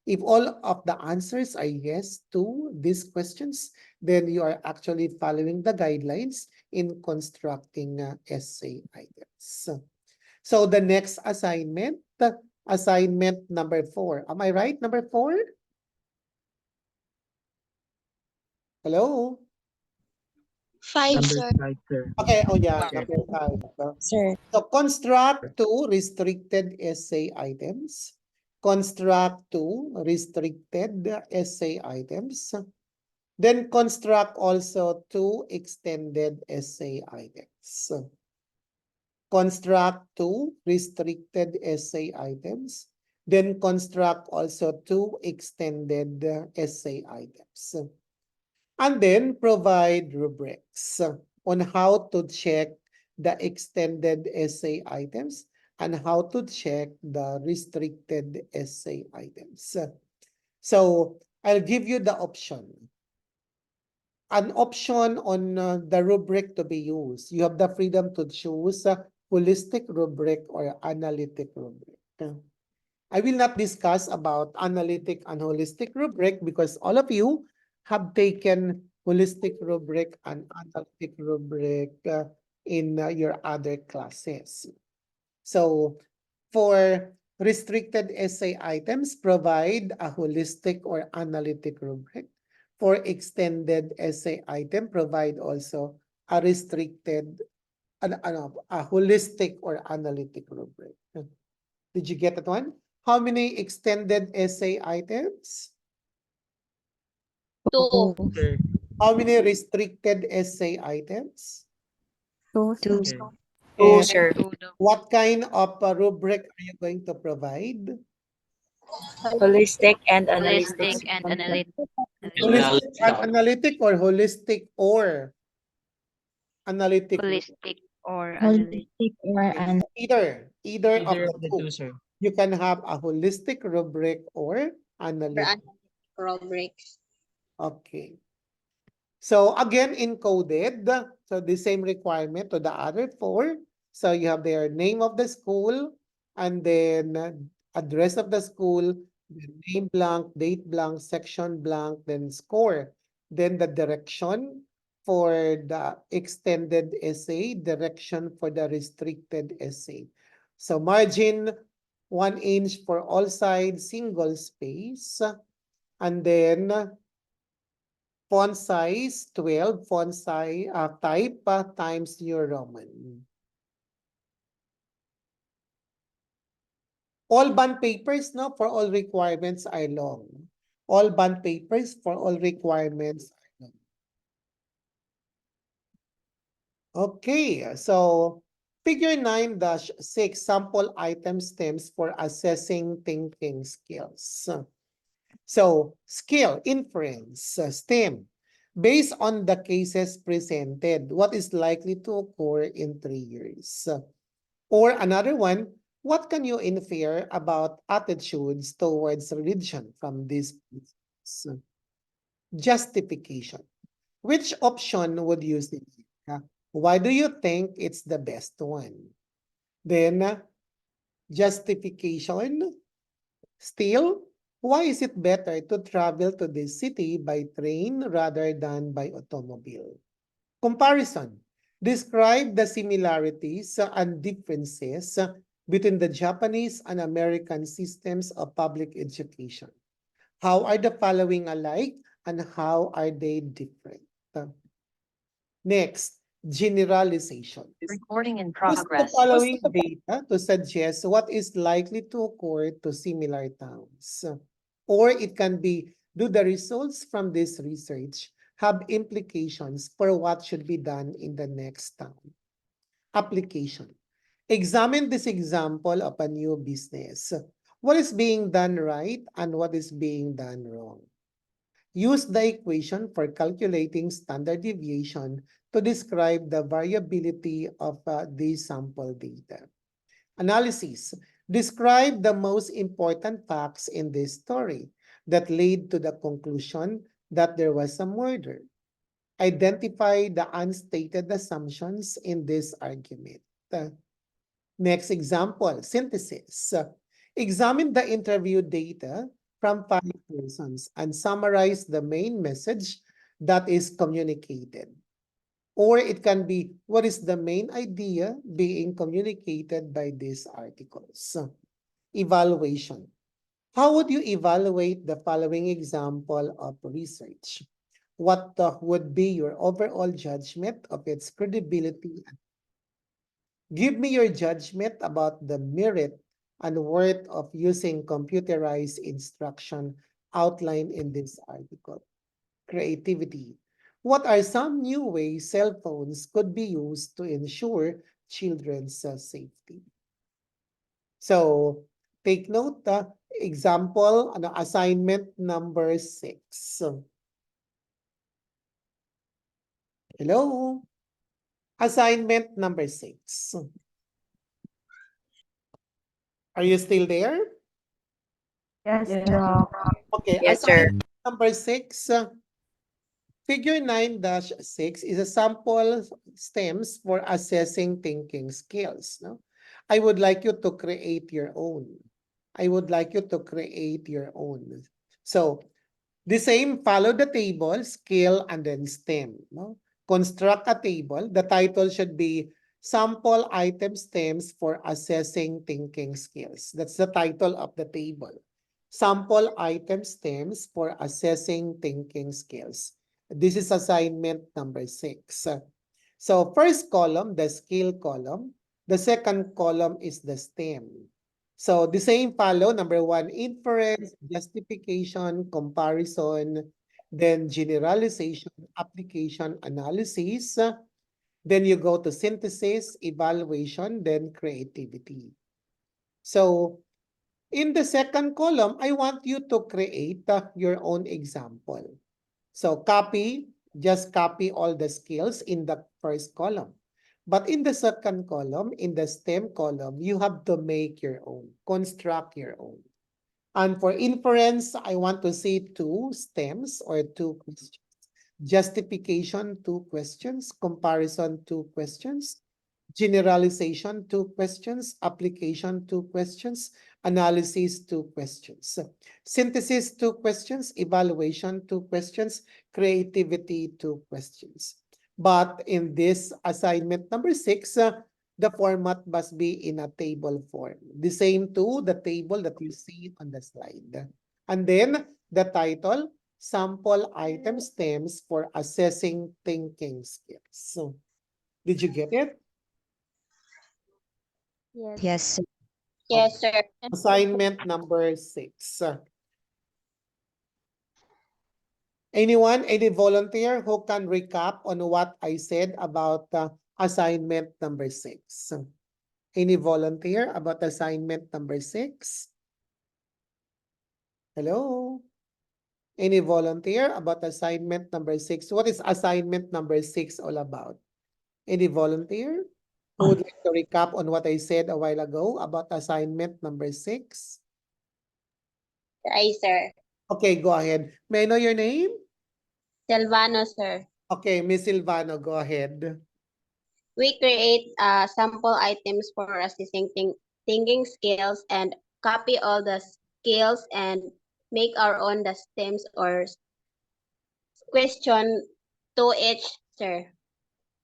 If all of the answers are yes to these questions, then you are actually following the guidelines in constructing essay items. So the next assignment, assignment number 4. Am I right? Number 4? Hello? 5, sir. Okay, oh yeah, Okay. number 5. Sir. So construct 2 restricted essay items. Construct 2 restricted essay items. Then construct also 2 extended essay items. Construct 2 restricted essay items. Then construct also 2 extended essay items. And then provide rubrics on how to check the extended essay items and how to check the restricted essay items. So I'll give you the option. An option on the rubric to be used. You have the freedom to choose a holistic rubric or analytic rubric. I will not discuss about analytic and holistic rubric because all of you have taken holistic rubric and analytic rubric in your other classes. So for restricted essay items, provide a holistic or analytic rubric. For extended essay item, provide also a restricted, a holistic or analytic rubric. Did you get that one? How many extended essay items? Two. Sir. How many restricted essay items? Two, Two. Sir. And sir. what kind of a rubric are you going to provide? Holistic and Holistic analytic. and analytic. Holistic and analytic or holistic or analytic? Holistic or analytic. Holistic or Okay. Either of Either the of the two. two, sir. You can have a holistic rubric or analytic. rubric. Okay. So again, encoded. So the same requirement to the other four. So you have their name of the school and then address of the school, name blank, date blank, section blank, then score. Then the direction for the extended essay, direction for the restricted essay. So margin 1 inch for all sides, single space. And then font size 12, font size type times New Roman. All bond papers no for all requirements are long. All bond papers for all requirements are long. Okay, so figure 9-6 sample item stems for assessing thinking skills. So, skill, inference, STEM. Based on the cases presented, what is likely to occur in 3 years? Or another one, what can you infer about attitudes towards religion from this? Justification. Which option would you see? Why do you think it's the best one? Then, justification. Still, why is it better to travel to this city by train rather than by automobile? Comparison. Describe the similarities and differences between the Japanese and American systems of public education. How are the following alike and how are they different? Next, generalization. Recording in Use the following data to suggest what is likely to occur to similar towns. Or it can be, do the results from this research have implications for what should be done in the next town? Application. Examine this example of a new business. What is being done right and what is being done wrong? Use the equation for calculating standard deviation to describe the variability of the sample data. Analysis. Describe the most important facts in this story that lead to the conclusion that there was a murder. Identify the unstated assumptions in this argument. Next example, synthesis. Examine the interview data from 5 persons and summarize the main message that is communicated. Or it can be, what is the main idea being communicated by these articles? Evaluation. How would you evaluate the following example of research? What would be your overall judgment of its credibility? Give me your judgment about the merit and worth of using computerized instruction outlined in this article. Creativity. What are some new ways cell phones could be used to ensure children's safety? So, take note, example, assignment number 6. Hello? Assignment number 6. Are you still there? Yes, Yes. Doc. Okay, Yes, sir. assignment number 6. Figure 9-6 is a sample stems for assessing thinking skills. No? I would like you to create your own. I would like you to create your own. So, the same, follow the table, skill, and then STEM. No? Construct a table. The title should be Sample item stems for assessing thinking skills. That's the title of the table. Sample item stems for assessing thinking skills. This is assignment number 6. So first column, the skill column. The second column is the STEM. So the same follow, number 1, inference, justification, comparison, then generalization, application, analysis. Then you go to synthesis, evaluation, then creativity. So in the second column, I want you to create your own example. So just copy all the skills in the first column. But in the second column, in the STEM column, you have to make your own, construct your own. And for inference, I want to see 2 stems or 2 questions. Justification, 2 questions. Comparison, 2 questions. Generalization, 2 questions. Application, 2 questions. Analysis, 2 questions. Synthesis, 2 questions. Evaluation, 2 questions. Creativity, 2 questions. But in this assignment number 6, the format must be in a table form. The same to the table that you see on the slide. And then the title, sample item stems for assessing thinking skills. So, did you get it? Yes, sir. Yes, sir. Assignment number 6. Anyone, any volunteer who can recap on what I said about assignment number 6? Any volunteer about assignment number 6? Hello? Any volunteer about assignment number 6? What is assignment number 6 all about? Any volunteer who would like to recap on what I said a while ago about assignment number 6? Ay, sir. Okay, go ahead. May I know your name? Silvano, sir. Okay, Miss Silvano, go ahead. We create sample items for assessing thinking skills and copy all the skills and make our own the stems or question to each, sir.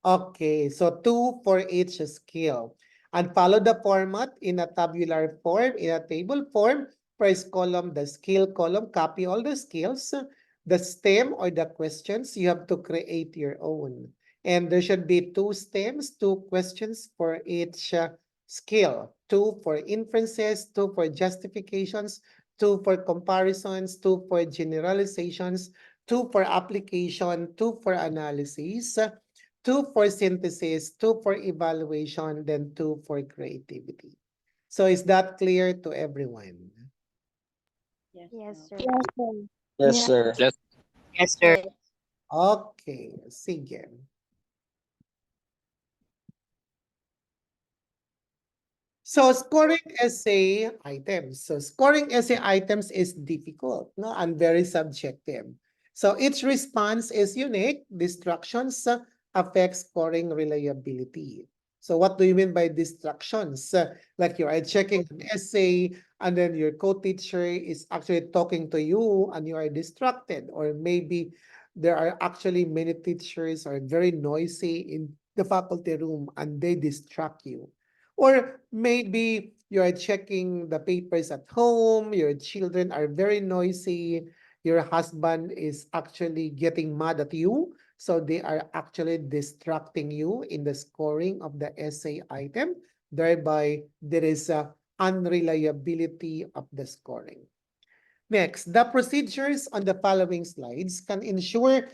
Okay, so 2 for each skill. And follow the format in a tabular form, in a table form. First column, the skill column, copy all the skills. The STEM or the questions, you have to create your own. And there should be 2 stems, 2 questions for each skill. 2 for inferences, 2 for justifications, 2 for comparisons, 2 for generalizations, 2 for application, 2 for analysis, 2 for synthesis, 2 for evaluation, then 2 for creativity. So is that clear to everyone? Yes, sir. Yes, sir. Yes. Yes, sir. Okay, sige. So scoring essay items. So scoring essay items is difficult, no, and very subjective. So each response is unique. Distractions affect scoring reliability. So what do you mean by distractions? Like you are checking an essay and then your co-teacher is actually talking to you and you are distracted, or maybe there are actually many teachers are very noisy in the faculty room and they distract you. Or maybe you are checking the papers at home, your children are very noisy, your husband is actually getting mad at you, so they are actually distracting you in the scoring of the essay item. Thereby, there is a unreliability of the scoring. Next, the procedures on the following slides can ensure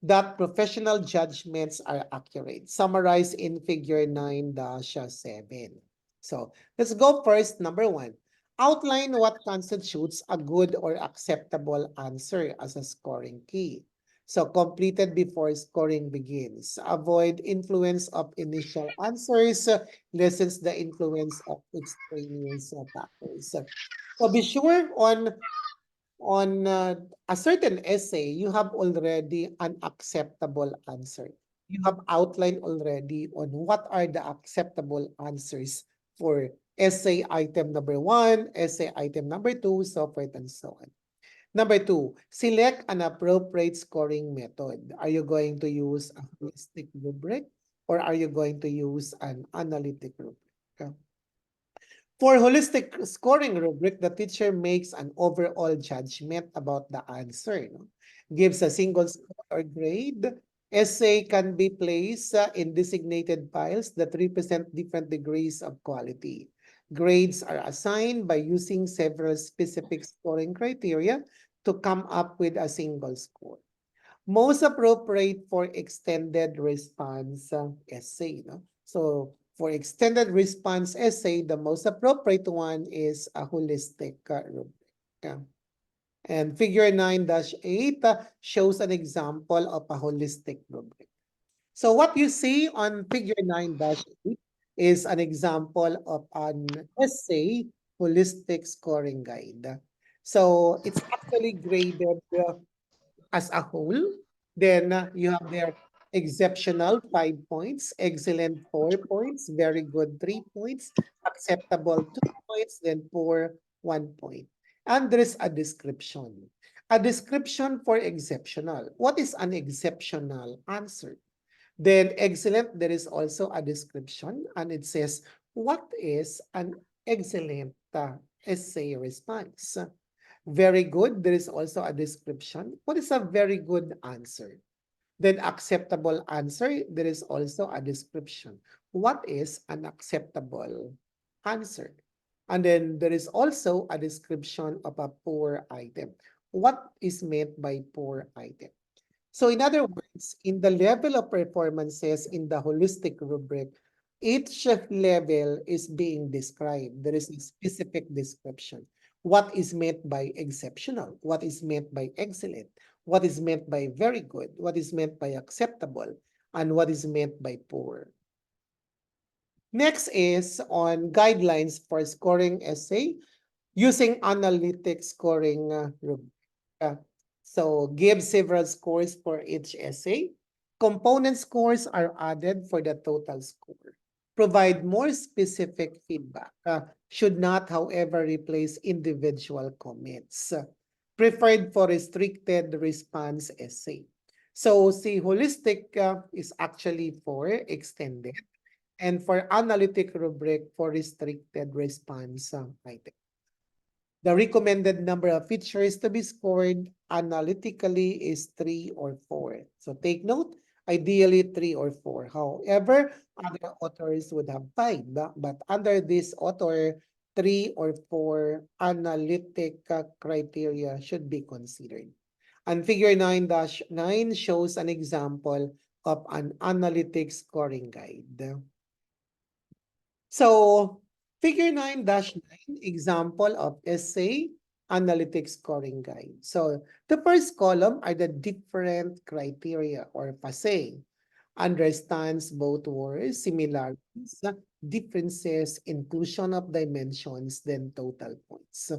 that professional judgments are accurate, summarized in figure 9-7. So let's go first. Number 1, outline what constitutes a good or acceptable answer as a scoring key. So completed before scoring begins. Avoid influence of initial answers, lessens the influence of extraneous factors. So be sure on a certain essay, you have already an acceptable answer. You have outlined already on what are the acceptable answers for essay item number 1, essay item number 2, so forth and so on. Number 2, select an appropriate scoring method. Are you going to use a holistic rubric or are you going to use an analytic rubric? For holistic scoring rubric, the teacher makes an overall judgment about the answer, no? Gives a single score or grade. Essay can be placed in designated piles that represent different degrees of quality. Grades are assigned by using several specific scoring criteria to come up with a single score. Most appropriate for extended response essay, no? So for extended response essay, the most appropriate one is a holistic rubric. Yeah. And figure 9-8 shows an example of a holistic rubric. So what you see on figure 9-8 is an example of an essay holistic scoring guide. So it's actually graded as a whole. Then you have their exceptional 5 points, excellent 4 points, very good 3 points, acceptable 2 points, then poor 1 point. And there is a description. A description for exceptional. What is an exceptional answer? Then excellent, there is also a description and it says, what is an excellent essay response? Very good, there is also a description. What is a very good answer? Then acceptable answer, there is also a description. What is an acceptable answer? And then there is also a description of a poor item. What is meant by poor item? So in other words, in the level of performances in the holistic rubric, each level is being described. There is a specific description. What is meant by exceptional? What is meant by excellent? What is meant by very good? What is meant by acceptable? And what is meant by poor? Next is on guidelines for scoring essay using analytic scoring rubric. So give several scores for each essay. Component scores are added for the total score. Provide more specific feedback. Should not, however, replace individual comments. Preferred for restricted response essay. So see, holistic is actually for extended and for analytic rubric for restricted response item. The recommended number of features to be scored analytically is 3 or 4. So take note, ideally 3 or 4. However, other authors would have 5, but under this author, 3 or 4 analytic criteria should be considered. And figure 9-9 shows an example of an analytic scoring guide. So figure 9-9, example of essay analytic scoring guide. So the first column are the different criteria or PASE. Understands both words, similarities, differences, inclusion of dimensions, then total points.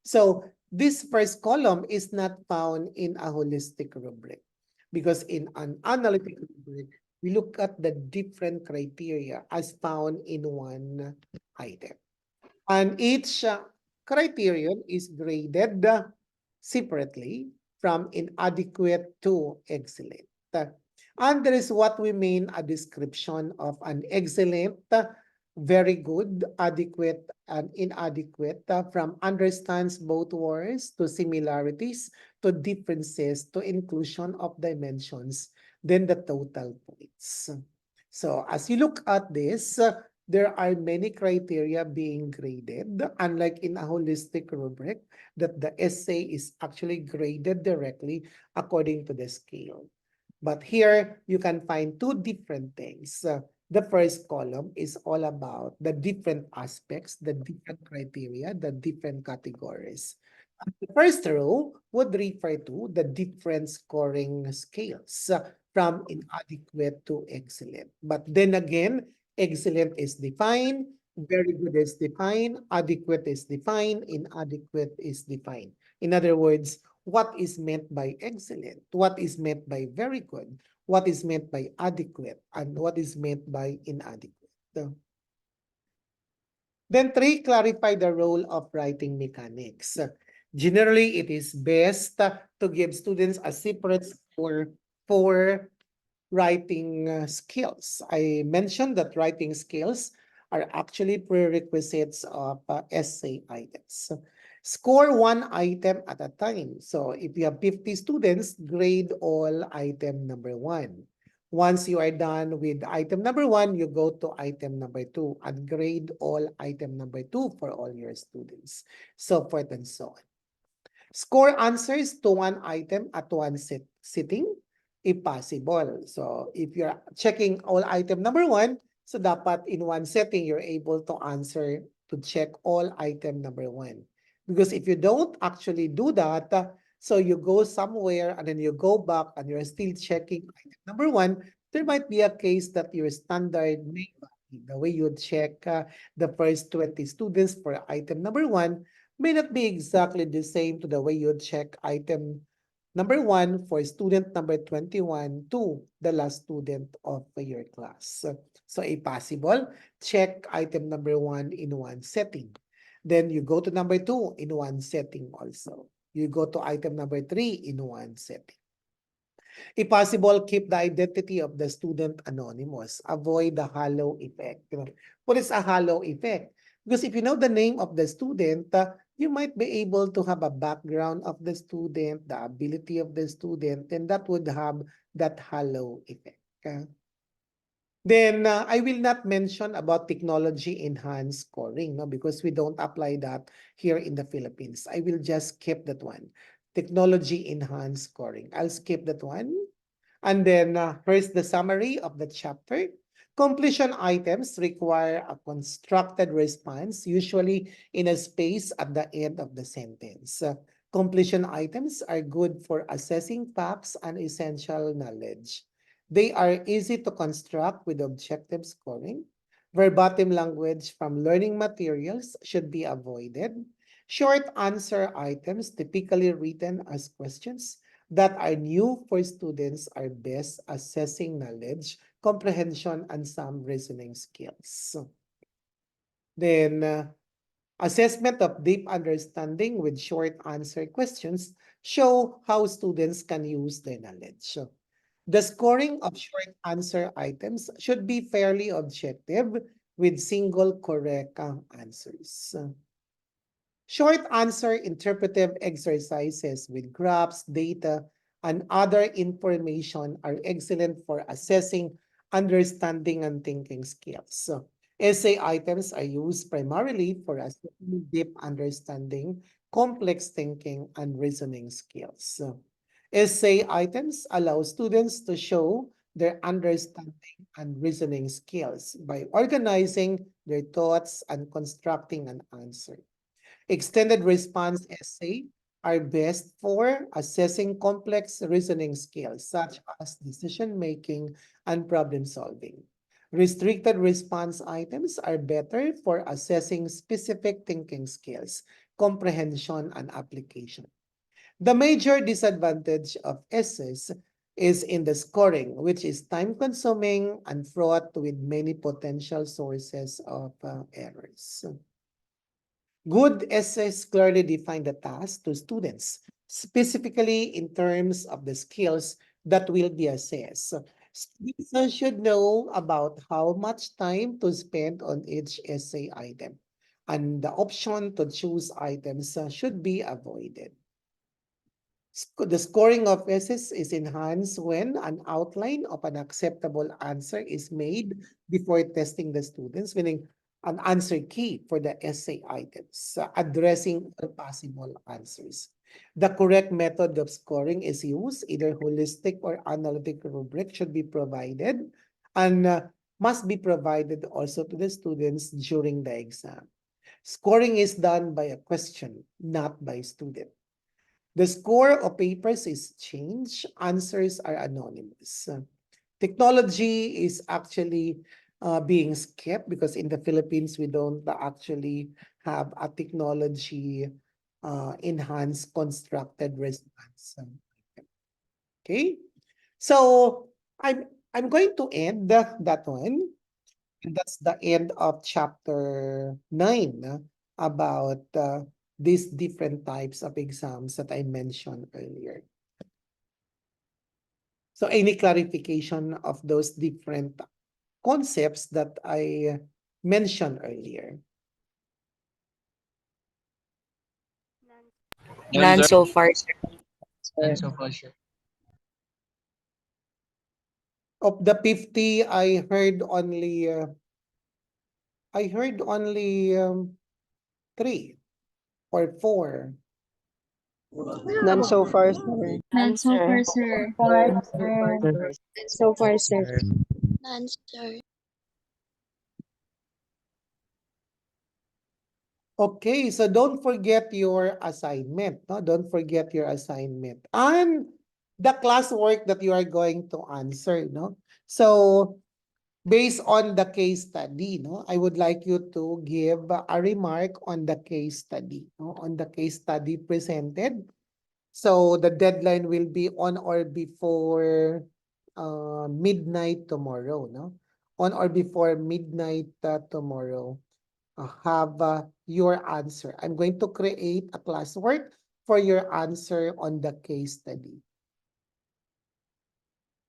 So this first column is not found in a holistic rubric because in an analytic rubric, we look at the different criteria as found in one item. And each criterion is graded separately from inadequate to excellent. And there is what we mean a description of an excellent, very good, adequate, and inadequate from understands both words to similarities to differences to inclusion of dimensions, then the total points. So as you look at this, there are many criteria being graded, unlike in a holistic rubric, that the essay is actually graded directly according to the scale. But here, you can find two different things. The first column is all about the different aspects, the different criteria, the different categories. The first row would refer to the different scoring scales from inadequate to excellent. But then again, excellent is defined, very good is defined, adequate is defined, inadequate is defined. In other words, what is meant by excellent, what is meant by very good, what is meant by adequate, and what is meant by inadequate. Then 3, clarify the role of writing mechanics. Generally, it is best to give students a separate score for writing skills. I mentioned that writing skills are actually prerequisites of essay items. Score one item at a time. So if you have 50 students, grade all item number 1. Once you are done with item number 1, you go to item number 2 and grade all item number 2 for all your students. So forth and so on. Score answers to one item at one sitting, if possible. So if you're checking all item number 1, so dapat in one setting, you're able to answer to check all item number 1. Because if you don't actually do that, so you go somewhere and then you go back and you're still checking item number 1, there might be a case that your standard may vary. The way you check the first 20 students for item number 1 may not be exactly the same to the way you check item number 1 for student number 21 to the last student of your class. So if possible, check item number 1 in one setting. Then you go to number 2 in one setting also. You go to item number 3 in one setting. If possible, keep the identity of the student anonymous. Avoid the halo effect. What is a halo effect? Because if you know the name of the student, you might be able to have a background of the student, the ability of the student, and that would have that halo effect. Then I will not mention about technology enhanced scoring, no, because we don't apply that here in the Philippines. I will just skip that one. Technology enhanced scoring. I'll skip that one. And then here's the summary of the chapter. Completion items require a constructed response, usually in a space at the end of the sentence. Completion items are good for assessing facts and essential knowledge. They are easy to construct with objective scoring. Verbatim language from learning materials should be avoided. Short answer items, typically written as questions that are new for students, are best assessing knowledge, comprehension, and some reasoning skills. Then, assessment of deep understanding with short answer questions show how students can use their knowledge. The scoring of short answer items should be fairly objective with single correct answers. Short answer interpretive exercises with graphs, data, and other information are excellent for assessing understanding and thinking skills. Essay items are used primarily for assessing deep understanding, complex thinking, and reasoning skills. Essay items allow students to show their understanding and reasoning skills by organizing their thoughts and constructing an answer. Extended response essay are best for assessing complex reasoning skills such as decision-making and problem-solving. Restricted response items are better for assessing specific thinking skills, comprehension, and application. The major disadvantage of essays is in the scoring, which is time-consuming and fraught with many potential sources of errors. Good essays clearly define the task to students, specifically in terms of the skills that will be assessed. Students should know about how much time to spend on each essay item, and the option to choose items should be avoided. The scoring of essays is enhanced when an outline of an acceptable answer is made before testing the students, meaning an answer key for the essay items, addressing all possible answers. The correct method of scoring is used, either holistic or analytic rubric should be provided, and must be provided also to the students during the exam. Scoring is done by a question, not by student. The score of papers is changed. Answers are anonymous. Technology is actually being skipped because in the Philippines, we don't actually have a technology enhanced constructed response. Okay, so I'm going to end that one. And that's the end of chapter 9 about these different types of exams that I mentioned earlier. So any clarification of those different concepts that I mentioned earlier? None so far, sir. None so far, sir. Of the 50, I heard only 3 or 4. None so far, sir. None so far, sir. So far, sir. None, sir. Okay, so don't forget your assignment. No, don't forget your assignment and the classwork that you are going to answer. No, so based on the case study, no, I would like you to give a remark on the case study. No, on the case study presented. So the deadline will be on or before midnight tomorrow. No, on or before midnight tomorrow. Have your answer. I'm going to create a classwork for your answer on the case study.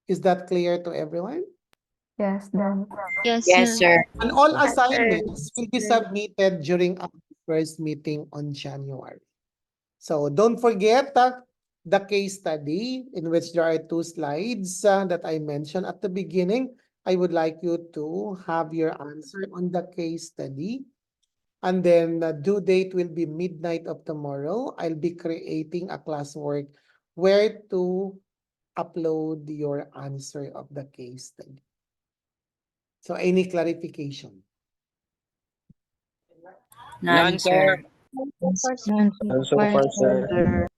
Is that clear to everyone? Yes, done. Yes, Yes, sir. And all assignments will be submitted during our first meeting on January. So don't forget the case study in which there are 2 slides that I mentioned at the beginning. I would like you to have your answer on the case study. And then the due date will be midnight of tomorrow. I'll be creating a classwork where to upload your answer of the case study. So any clarification? None, sir. None so None so far, sir.